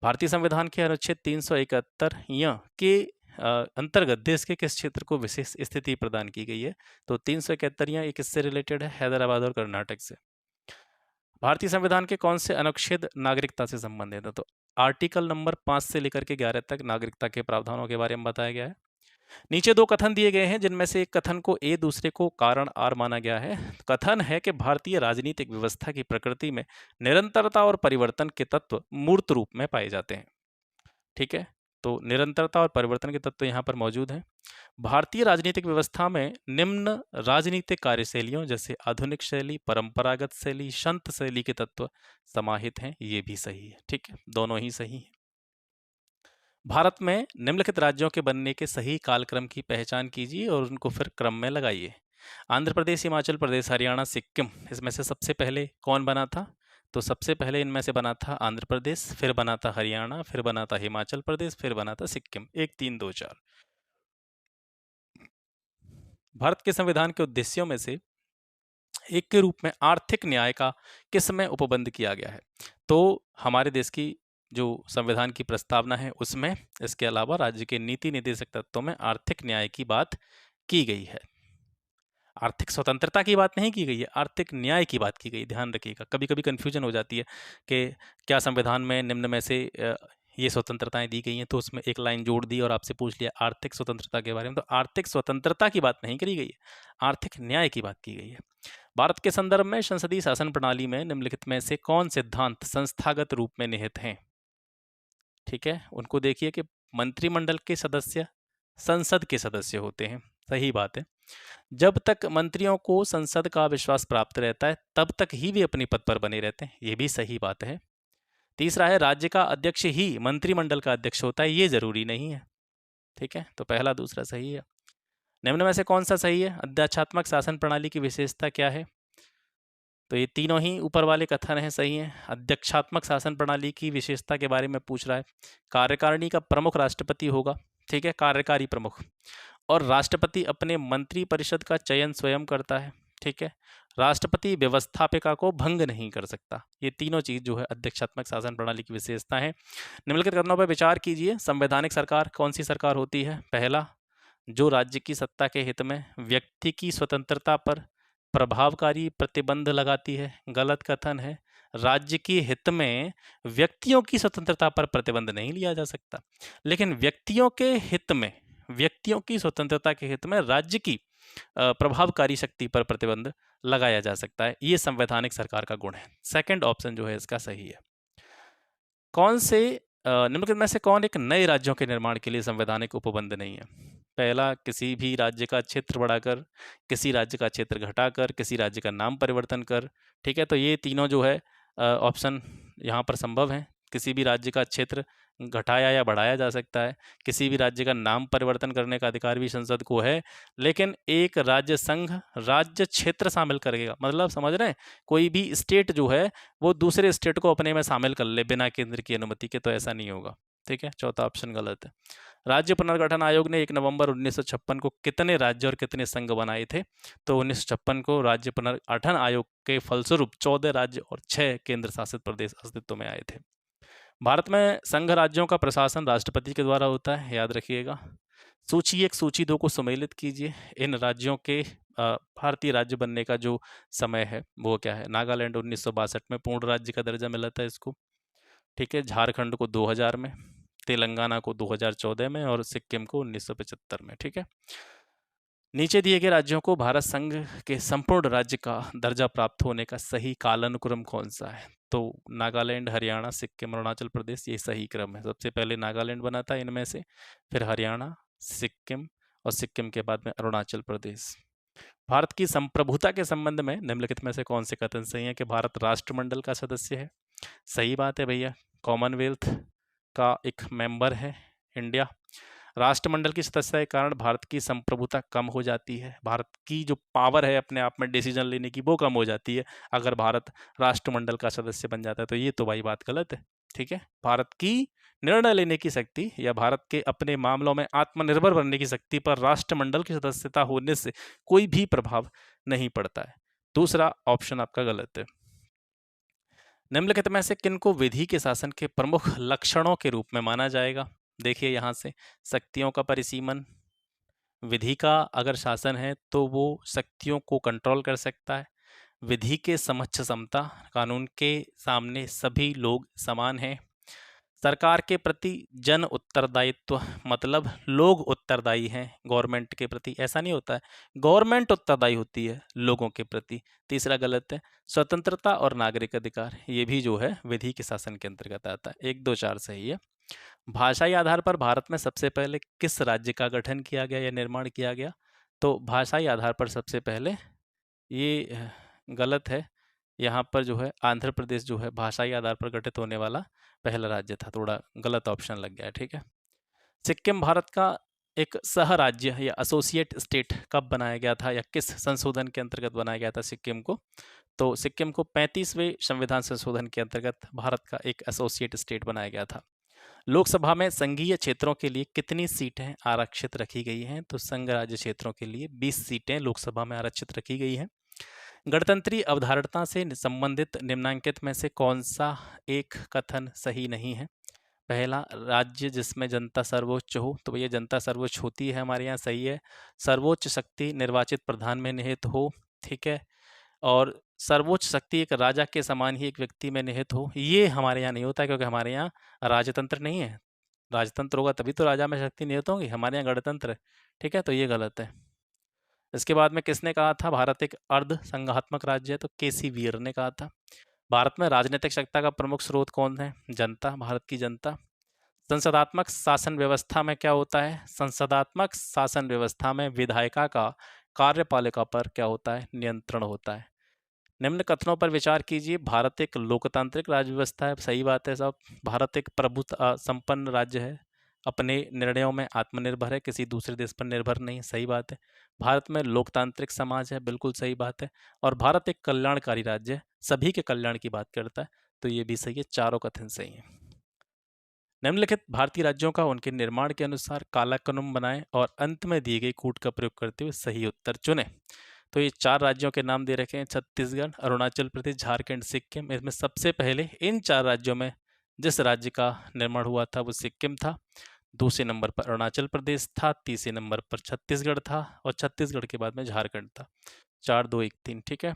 S1: भारतीय संविधान के अनुच्छेद 371 के अंतर्गत देश के किस क्षेत्र को विशेष स्थिति प्रदान की गई है? तो 371 ये किससे रिलेटेड है? हैदराबाद और कर्नाटक से। भारतीय संविधान के कौन से अनुच्छेद नागरिकता से संबंधित है? तो आर्टिकल नंबर 5 से लेकर के 11 तक नागरिकता के प्रावधानों के बारे में बताया गया है। नीचे दो कथन दिए गए हैं जिनमें से एक कथन को ए दूसरे को कारण आर माना गया है। कथन है कि भारतीय राजनीतिक व्यवस्था की प्रकृति में निरंतरता और परिवर्तन के तत्व मूर्त रूप में पाए जाते हैं। ठीक है, तो निरंतरता और परिवर्तन के तत्व यहाँ पर मौजूद हैं। भारतीय राजनीतिक व्यवस्था में निम्न राजनीतिक कार्यशैलियों जैसे आधुनिक शैली, परंपरागत शैली, संत शैली के तत्व समाहित हैं। ये भी सही है। ठीक है, दोनों ही सही हैं। भारत में निम्नलिखित राज्यों के बनने के सही कालक्रम की पहचान कीजिए और उनको फिर क्रम में लगाइए। आंध्र प्रदेश, हिमाचल प्रदेश, हरियाणा, सिक्किम, इसमें से सबसे पहले कौन बना था? तो सबसे पहले इनमें से बना था आंध्र प्रदेश, फिर बना था हरियाणा, फिर बना था हिमाचल प्रदेश, फिर बना था सिक्किम। 1 3 2 4। भारत के संविधान के उद्देश्यों में से एक के रूप में आर्थिक न्याय का किसमें उपबंध किया गया है? तो हमारे देश की जो संविधान की प्रस्तावना है उसमें इसके अलावा राज्य के नीति निर्देशक तत्वों में आर्थिक न्याय की बात की गई है। आर्थिक स्वतंत्रता की बात नहीं की गई है, आर्थिक न्याय की बात की गई। ध्यान रखिएगा, कभी कभी कन्फ्यूजन हो जाती है कि क्या संविधान में निम्न में से ये स्वतंत्रताएं दी गई हैं, तो उसमें एक लाइन जोड़ दी और आपसे पूछ लिया आर्थिक स्वतंत्रता के बारे में। तो आर्थिक स्वतंत्रता की बात नहीं करी गई है, आर्थिक न्याय की बात की गई है। भारत के संदर्भ में संसदीय शासन प्रणाली में निम्नलिखित में से कौन सिद्धांत संस्थागत रूप में निहित हैं? ठीक है, उनको देखिए कि मंत्रिमंडल के सदस्य संसद के सदस्य होते हैं। सही बात है। जब तक मंत्रियों को संसद का विश्वास प्राप्त रहता है तब तक ही वे अपने पद पर बने रहते हैं। ये भी सही बात है। तीसरा है, राज्य का अध्यक्ष ही मंत्रिमंडल का अध्यक्ष होता है, ये जरूरी नहीं है। ठीक है, तो पहला दूसरा सही है। निम्न में से कौन सा सही है? अध्यक्षात्मक शासन प्रणाली की विशेषता क्या है? तो ये तीनों ही ऊपर वाले कथन हैं, सही हैं। अध्यक्षात्मक शासन प्रणाली की विशेषता के बारे में पूछ रहा है। कार्यकारिणी का प्रमुख राष्ट्रपति होगा। ठीक है, कार्यकारी प्रमुख। और राष्ट्रपति अपने मंत्री परिषद का चयन स्वयं करता है। ठीक है, राष्ट्रपति व्यवस्थापिका को भंग नहीं कर सकता। ये तीनों चीज जो है अध्यक्षात्मक शासन प्रणाली की विशेषता है। निम्नलिखित कथनों पर विचार कीजिए। संवैधानिक सरकार कौन सी सरकार होती है? पहला, जो राज्य की सत्ता के हित में व्यक्ति की स्वतंत्रता पर प्रभावकारी प्रतिबंध लगाती है। गलत कथन है। राज्य के हित में व्यक्तियों की स्वतंत्रता पर प्रतिबंध नहीं लिया जा सकता, लेकिन व्यक्तियों के हित में, व्यक्तियों की स्वतंत्रता के हित में राज्य की प्रभावकारी शक्ति पर प्रतिबंध लगाया जा सकता है। ये संवैधानिक सरकार का गुण है। सेकंड ऑप्शन जो है इसका सही है। कौन से निम्नलिखित में से कौन एक नए राज्यों के निर्माण के लिए संवैधानिक उपबंध नहीं है? पहला, किसी भी राज्य का क्षेत्र बढ़ाकर, किसी राज्य का क्षेत्र घटाकर, किसी राज्य का नाम परिवर्तन कर। ठीक है, तो ये तीनों जो है ऑप्शन यहाँ पर संभव है। किसी भी राज्य का क्षेत्र घटाया या बढ़ाया जा सकता है। किसी भी राज्य का नाम परिवर्तन करने का अधिकार भी संसद को है, लेकिन एक राज्य संघ राज्य क्षेत्र शामिल करेगा। मतलब समझ रहे हैं, कोई भी स्टेट जो है वो दूसरे स्टेट को अपने में शामिल कर ले बिना केंद्र की अनुमति के, तो ऐसा नहीं होगा। ठीक है, चौथा ऑप्शन गलत है। राज्य पुनर्गठन आयोग ने 1 नवंबर 1956 को कितने राज्य और कितने संघ बनाए थे? तो 1956 को राज्य पुनर्गठन आयोग के फलस्वरूप 14 राज्य और 6 केंद्र शासित प्रदेश अस्तित्व में आए थे। भारत में संघ राज्यों का प्रशासन राष्ट्रपति के द्वारा होता है, याद रखिएगा। सूची 1 सूची 2 को सम्मिलित कीजिए। इन राज्यों के भारतीय राज्य बनने का जो समय है वो क्या है? नागालैंड 1962 में पूर्ण राज्य का दर्जा मिला था इसको। ठीक है, झारखंड को 2000 में, तेलंगाना को 2014 में और सिक्किम को 1975 में। ठीक है, नीचे दिए गए राज्यों को भारत संघ के संपूर्ण राज्य का दर्जा प्राप्त होने का सही कालानुक्रम कौन सा है? तो नागालैंड, हरियाणा, सिक्किम, अरुणाचल प्रदेश, ये सही क्रम है। सबसे पहले नागालैंड बना था इनमें से, फिर हरियाणा, सिक्किम और सिक्किम के बाद में अरुणाचल प्रदेश। भारत की संप्रभुता के संबंध में निम्नलिखित में से कौन से कथन सही है कि भारत राष्ट्रमंडल का सदस्य है? सही बात है भैया। कॉमनवेल्थ का एक मेंबर है इंडिया। राष्ट्रमंडल की सदस्यता के कारण भारत की संप्रभुता कम हो जाती है। भारत की जो पावर है अपने आप में डिसीजन लेने की, वो कम हो जाती है अगर भारत राष्ट्रमंडल का सदस्य बन जाता है। तो ये तो भाई बात गलत है। ठीक है, भारत की निर्णय लेने की शक्ति या भारत के अपने मामलों में आत्मनिर्भर बनने की शक्ति पर राष्ट्रमंडल की सदस्यता होने से कोई भी प्रभाव नहीं पड़ता है। दूसरा ऑप्शन आपका गलत है। निम्नलिखित में से किनको विधि के शासन के प्रमुख लक्षणों के रूप में माना जाएगा? देखिए यहाँ से, शक्तियों का परिसीमन। विधि का अगर शासन है तो वो शक्तियों को कंट्रोल कर सकता है। विधि के समक्ष समता, कानून के सामने सभी लोग समान हैं। सरकार के प्रति जन उत्तरदायित्व, मतलब लोग उत्तरदायी हैं गवर्नमेंट के प्रति, ऐसा नहीं होता है, गवर्नमेंट उत्तरदायी होती है लोगों के प्रति। तीसरा गलत है। स्वतंत्रता और नागरिक अधिकार, ये भी जो है विधि के शासन के अंतर्गत आता है। 1 2 4 सही है। भाषाई आधार पर भारत में सबसे पहले किस राज्य का गठन किया गया या निर्माण किया गया? तो भाषाई आधार पर सबसे पहले ये गलत है। यहाँ पर जो है आंध्र प्रदेश जो है भाषाई आधार पर गठित होने वाला पहला राज्य था, थोड़ा गलत ऑप्शन लग गया है, ठीक है। सिक्किम भारत का एक सह राज्य या एसोसिएट स्टेट कब बनाया गया था या किस संशोधन के अंतर्गत बनाया गया था सिक्किम को? तो सिक्किम को 35वें संविधान संशोधन के अंतर्गत भारत का एक एसोसिएट स्टेट बनाया गया था। लोकसभा में संघीय क्षेत्रों के लिए कितनी सीटें आरक्षित रखी गई हैं? तो संघ राज्य क्षेत्रों के लिए 20 सीटें लोकसभा में आरक्षित रखी गई हैं। गणतंत्री अवधारणा से संबंधित निम्नांकित में से कौन सा एक कथन सही नहीं है? पहला, राज्य जिसमें जनता सर्वोच्च हो, तो भैया जनता सर्वोच्च होती है हमारे यहाँ, सही है। सर्वोच्च शक्ति निर्वाचित प्रधान में निहित हो, ठीक है। और सर्वोच्च शक्ति एक राजा के समान ही एक व्यक्ति में निहित हो, ये हमारे यहाँ नहीं होता है, क्योंकि हमारे यहाँ राजतंत्र नहीं है। राजतंत्र होगा तभी तो राजा में शक्ति निहित होगी, हमारे यहाँ गणतंत्र है, ठीक है। तो ये गलत है। इसके बाद में किसने कहा था भारत एक अर्ध संघात्मक राज्य है? तो केसी वीर ने कहा था। भारत में राजनीतिक सत्ता का प्रमुख स्रोत कौन है? जनता, भारत की जनता। संसदात्मक शासन व्यवस्था में क्या होता है? संसदात्मक शासन व्यवस्था में विधायिका का कार्यपालिका पर क्या होता है? नियंत्रण होता है। निम्न कथनों पर विचार कीजिए। भारत एक लोकतांत्रिक राज्य व्यवस्था है, सही बात है साहब। भारत एक प्रभुत्व संपन्न राज्य है, अपने निर्णयों में आत्मनिर्भर है, किसी दूसरे देश पर निर्भर नहीं, सही बात है। भारत में लोकतांत्रिक समाज है, बिल्कुल सही बात है। और भारत एक कल्याणकारी राज्य है, सभी के कल्याण की बात करता है, तो ये भी सही है, चारों कथन सही हैं। निम्नलिखित भारतीय राज्यों का उनके निर्माण के अनुसार कालक्रम बनाएं और अंत में दिए गए कूट का प्रयोग करते हुए सही उत्तर चुनें। तो ये 4 राज्यों के नाम दे रखे हैं, छत्तीसगढ़, अरुणाचल प्रदेश, झारखंड, सिक्किम। इसमें सबसे पहले इन 4 राज्यों में जिस राज्य का निर्माण हुआ था वो सिक्किम था, दूसरे नंबर पर अरुणाचल प्रदेश था, तीसरे नंबर पर छत्तीसगढ़ था और छत्तीसगढ़ के बाद में झारखंड था। 4 2 1 3, ठीक है।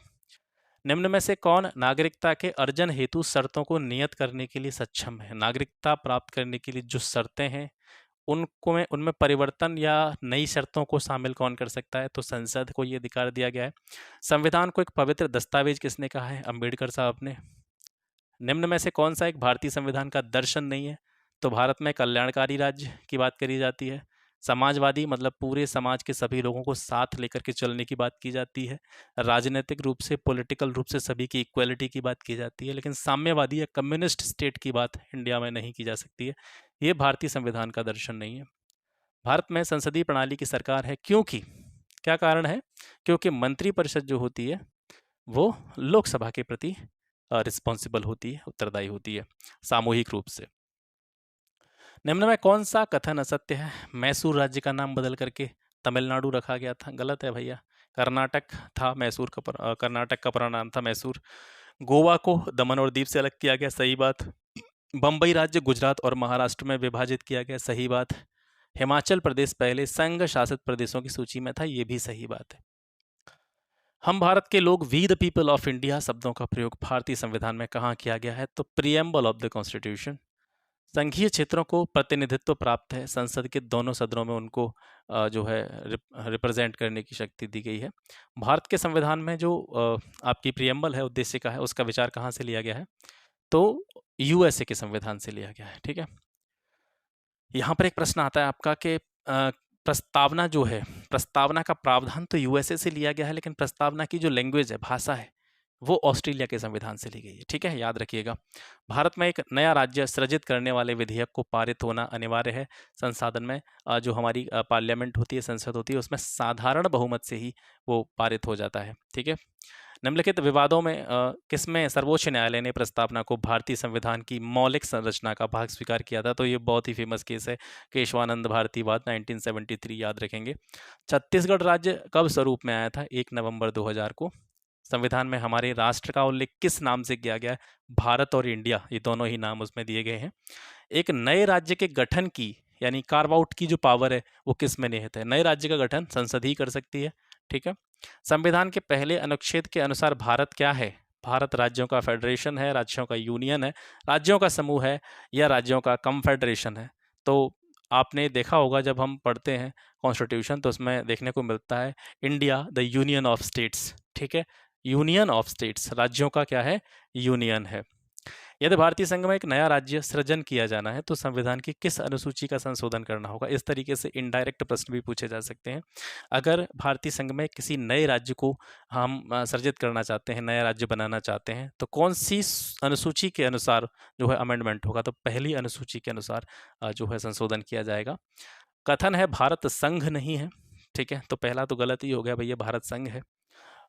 S1: निम्न में से कौन नागरिकता के अर्जन हेतु शर्तों को नियत करने के लिए सक्षम है? नागरिकता प्राप्त करने के लिए जो शर्तें हैं उनको में उनमें परिवर्तन या नई शर्तों को शामिल कौन कर सकता है? तो संसद को ये अधिकार दिया गया है। संविधान को एक पवित्र दस्तावेज किसने कहा है? अंबेडकर साहब ने। निम्न में से कौन सा एक भारतीय संविधान का दर्शन नहीं है? तो भारत में कल्याणकारी राज्य की बात करी जाती है। समाजवादी मतलब पूरे समाज के सभी लोगों को साथ लेकर के चलने की बात की जाती है। राजनीतिक रूप से, पॉलिटिकल रूप से सभी की इक्वलिटी की बात की जाती है। लेकिन साम्यवादी या कम्युनिस्ट स्टेट की बात इंडिया में नहीं की जा सकती है। ये भारतीय संविधान का दर्शन नहीं है। भारत में संसदीय प्रणाली की सरकार है, क्योंकि क्या कारण है? क्योंकि मंत्रिपरिषद जो होती है वो लोकसभा के प्रति रिस्पॉन्सिबल होती है, उत्तरदायी होती है सामूहिक रूप से। निम्न में कौन सा कथन असत्य है? मैसूर राज्य का नाम बदल करके तमिलनाडु रखा गया था, गलत है भैया। कर्नाटक था मैसूर का कर्नाटक का पूरा नाम था मैसूर। गोवा को दमन और दीव से अलग किया गया, सही बात। बम्बई राज्य गुजरात और महाराष्ट्र में विभाजित किया गया, सही बात। हिमाचल प्रदेश पहले संघ शासित प्रदेशों की सूची में था, ये भी सही बात है। हम भारत के लोग, we the people of India शब्दों का प्रयोग भारतीय संविधान में कहाँ किया गया है? तो प्रियम्बल ऑफ द कॉन्स्टिट्यूशन। संघीय क्षेत्रों को प्रतिनिधित्व प्राप्त है, संसद के दोनों सदनों में उनको जो है रिप्रेजेंट करने की शक्ति दी गई है। भारत के संविधान में जो आपकी प्रियम्बल है, उद्देशिका है, उसका विचार कहाँ से लिया गया है? तो यूएसए के संविधान से लिया गया है, ठीक है। यहाँ पर एक प्रश्न आता है आपका कि प्रस्तावना जो है, प्रस्तावना का प्रावधान तो यूएसए से लिया गया है, लेकिन प्रस्तावना की जो लैंग्वेज है, भाषा है, वो ऑस्ट्रेलिया के संविधान से ली गई है, ठीक है, याद रखिएगा। भारत में एक नया राज्य सृजित करने वाले विधेयक को पारित होना अनिवार्य है। संसाधन में जो हमारी पार्लियामेंट होती है, संसद होती है, उसमें साधारण बहुमत से ही वो पारित हो जाता है, ठीक है। निम्नलिखित विवादों में किसमें सर्वोच्च न्यायालय ने प्रस्तावना को भारतीय संविधान की मौलिक संरचना का भाग स्वीकार किया था? तो ये बहुत ही फेमस केस है, केशवानंद भारती वाद, 1973, याद रखेंगे। छत्तीसगढ़ राज्य कब स्वरूप में आया था? 1 नवंबर 2000 को। संविधान में हमारे राष्ट्र का उल्लेख किस नाम से किया गया है? भारत और इंडिया, ये दोनों ही नाम उसमें दिए गए हैं। एक नए राज्य के गठन की यानी कार्व आउट की जो पावर है वो किस में निहित है? नए राज्य का गठन संसद ही कर सकती है, ठीक है। संविधान के पहले अनुच्छेद के अनुसार भारत क्या है? भारत राज्यों का फेडरेशन है, राज्यों का यूनियन है, राज्यों का समूह है, या राज्यों का कन्फेडरेशन है? तो आपने देखा होगा जब हम पढ़ते हैं कॉन्स्टिट्यूशन, तो उसमें देखने को मिलता है India the union of states. ठीक है, यूनियन ऑफ स्टेट्स, राज्यों का क्या है? यूनियन है। यदि भारतीय संघ में एक नया राज्य सृजन किया जाना है तो संविधान की किस अनुसूची का संशोधन करना होगा? इस तरीके से इनडायरेक्ट प्रश्न भी पूछे जा सकते हैं। अगर भारतीय संघ में किसी नए राज्य को हम सृजित करना चाहते हैं, नया राज्य बनाना चाहते हैं, तो कौन सी अनुसूची के अनुसार जो है अमेंडमेंट होगा? तो पहली अनुसूची के अनुसार जो है संशोधन किया जाएगा। कथन है भारत संघ नहीं है। ठीक है, तो पहला तो गलत ही हो गया भैया, भारत संघ है।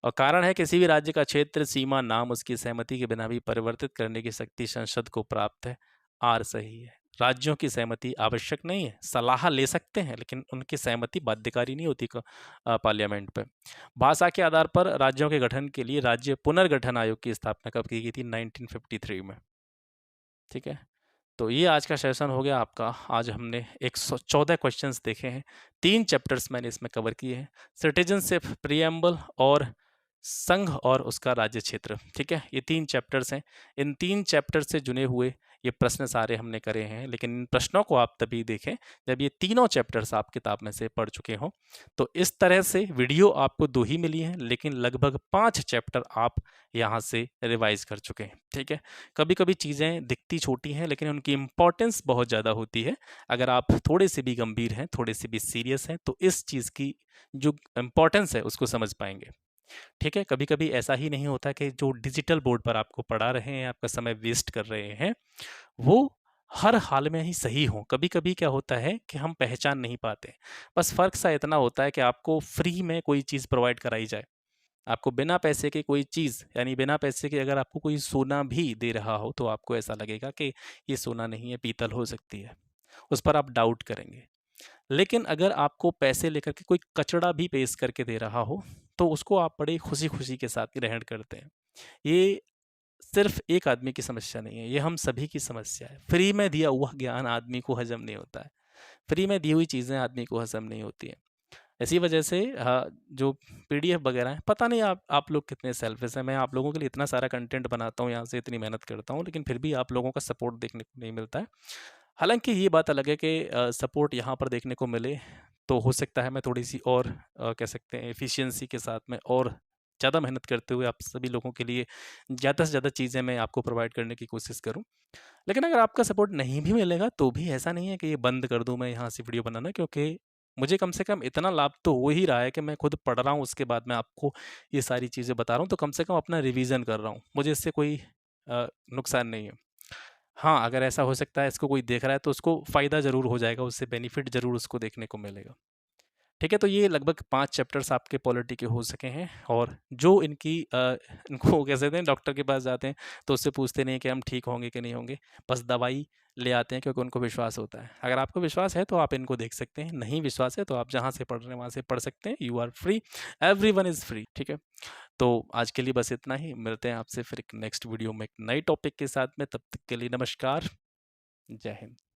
S1: और कारण है किसी भी राज्य का क्षेत्र सीमा नाम उसकी सहमति के बिना भी परिवर्तित करने की शक्ति संसद को प्राप्त है। आर सही है। राज्यों की सहमति आवश्यक नहीं है, सलाह ले सकते हैं लेकिन उनकी सहमति बाध्यकारी नहीं होती पार्लियामेंट पे। भाषा के आधार पर राज्यों के गठन के लिए राज्य पुनर्गठन आयोग की स्थापना कब की गई थी? 1953 में। ठीक है, तो ये आज का सेशन हो गया आपका। आज हमने 114 क्वेश्चंस देखे हैं, 3 चैप्टर्स मैंने इसमें कवर किए हैं, सिटीजनशिप, प्रीएम्बल और संघ और उसका राज्य क्षेत्र। ठीक है, ये 3 चैप्टर्स हैं। इन 3 चैप्टर से जुड़े हुए ये प्रश्न सारे हमने करे हैं, लेकिन इन प्रश्नों को आप तभी देखें जब ये तीनों चैप्टर्स आप किताब में से पढ़ चुके हों। तो इस तरह से वीडियो आपको 2 ही मिली हैं, लेकिन लगभग 5 चैप्टर आप यहाँ से रिवाइज कर चुके हैं। ठीक है, कभी कभी चीज़ें दिखती छोटी हैं लेकिन उनकी इम्पोर्टेंस बहुत ज़्यादा होती है। अगर आप थोड़े से भी गंभीर हैं, थोड़े से भी सीरियस हैं, तो इस चीज़ की जो इम्पोर्टेंस है उसको समझ पाएंगे। ठीक है, कभी कभी ऐसा ही नहीं होता कि जो डिजिटल बोर्ड पर आपको पढ़ा रहे हैं, आपका समय वेस्ट कर रहे हैं, वो हर हाल में ही सही हो। कभी कभी क्या होता है कि हम पहचान नहीं पाते। बस फ़र्क सा इतना होता है कि आपको फ्री में कोई चीज़ प्रोवाइड कराई जाए, आपको बिना पैसे के कोई चीज़, यानी बिना पैसे के अगर आपको कोई सोना भी दे रहा हो तो आपको ऐसा लगेगा कि ये सोना नहीं है, पीतल हो सकती है, उस पर आप डाउट करेंगे। लेकिन अगर आपको पैसे लेकर के कोई कचड़ा भी पेश करके दे रहा हो तो उसको आप बड़ी खुशी खुशी के साथ ग्रहण करते हैं। ये सिर्फ एक आदमी की समस्या नहीं है, ये हम सभी की समस्या है। फ्री में दिया हुआ ज्ञान आदमी को हजम नहीं होता है, फ्री में दी हुई चीज़ें आदमी को हजम नहीं होती हैं। इसी वजह से जो पीडीएफ वगैरह है, पता नहीं आप लोग कितने सेल्फिश हैं। मैं आप लोगों के लिए इतना सारा कंटेंट बनाता हूँ, यहाँ से इतनी मेहनत करता हूँ, लेकिन फिर भी आप लोगों का सपोर्ट देखने को नहीं मिलता है। हालांकि ये बात अलग है कि सपोर्ट यहाँ पर देखने को मिले तो हो सकता है मैं थोड़ी सी और कह सकते हैं एफिशिएंसी के साथ में और ज़्यादा मेहनत करते हुए आप सभी लोगों के लिए ज़्यादा से ज़्यादा चीज़ें मैं आपको प्रोवाइड करने की कोशिश करूँ। लेकिन अगर आपका सपोर्ट नहीं भी मिलेगा तो भी ऐसा नहीं है कि ये बंद कर दूँ मैं यहाँ से वीडियो बनाना, क्योंकि मुझे कम से कम इतना लाभ तो हो ही रहा है कि मैं खुद पढ़ रहा हूँ, उसके बाद मैं आपको ये सारी चीज़ें बता रहा हूँ, तो कम से कम अपना रिवीजन कर रहा हूँ, मुझे इससे कोई नुकसान नहीं है। हाँ, अगर ऐसा हो सकता है इसको कोई देख रहा है तो उसको फ़ायदा ज़रूर हो जाएगा, उससे बेनिफिट ज़रूर उसको देखने को मिलेगा। ठीक है, तो ये लगभग 5 चैप्टर्स आपके पॉलिटी के हो सके हैं। और जो इनको कह सकते हैं डॉक्टर के पास जाते हैं तो उससे पूछते नहीं कि हम ठीक होंगे कि नहीं होंगे, बस दवाई ले आते हैं क्योंकि उनको विश्वास होता है। अगर आपको विश्वास है तो आप इनको देख सकते हैं, नहीं विश्वास है तो आप जहाँ से पढ़ रहे हैं वहाँ से पढ़ सकते हैं। You are free, everyone is free. ठीक है, तो आज के लिए बस इतना ही। मिलते हैं आपसे फिर एक नेक्स्ट वीडियो में एक नए टॉपिक के साथ में। तब तक के लिए नमस्कार, जय हिंद।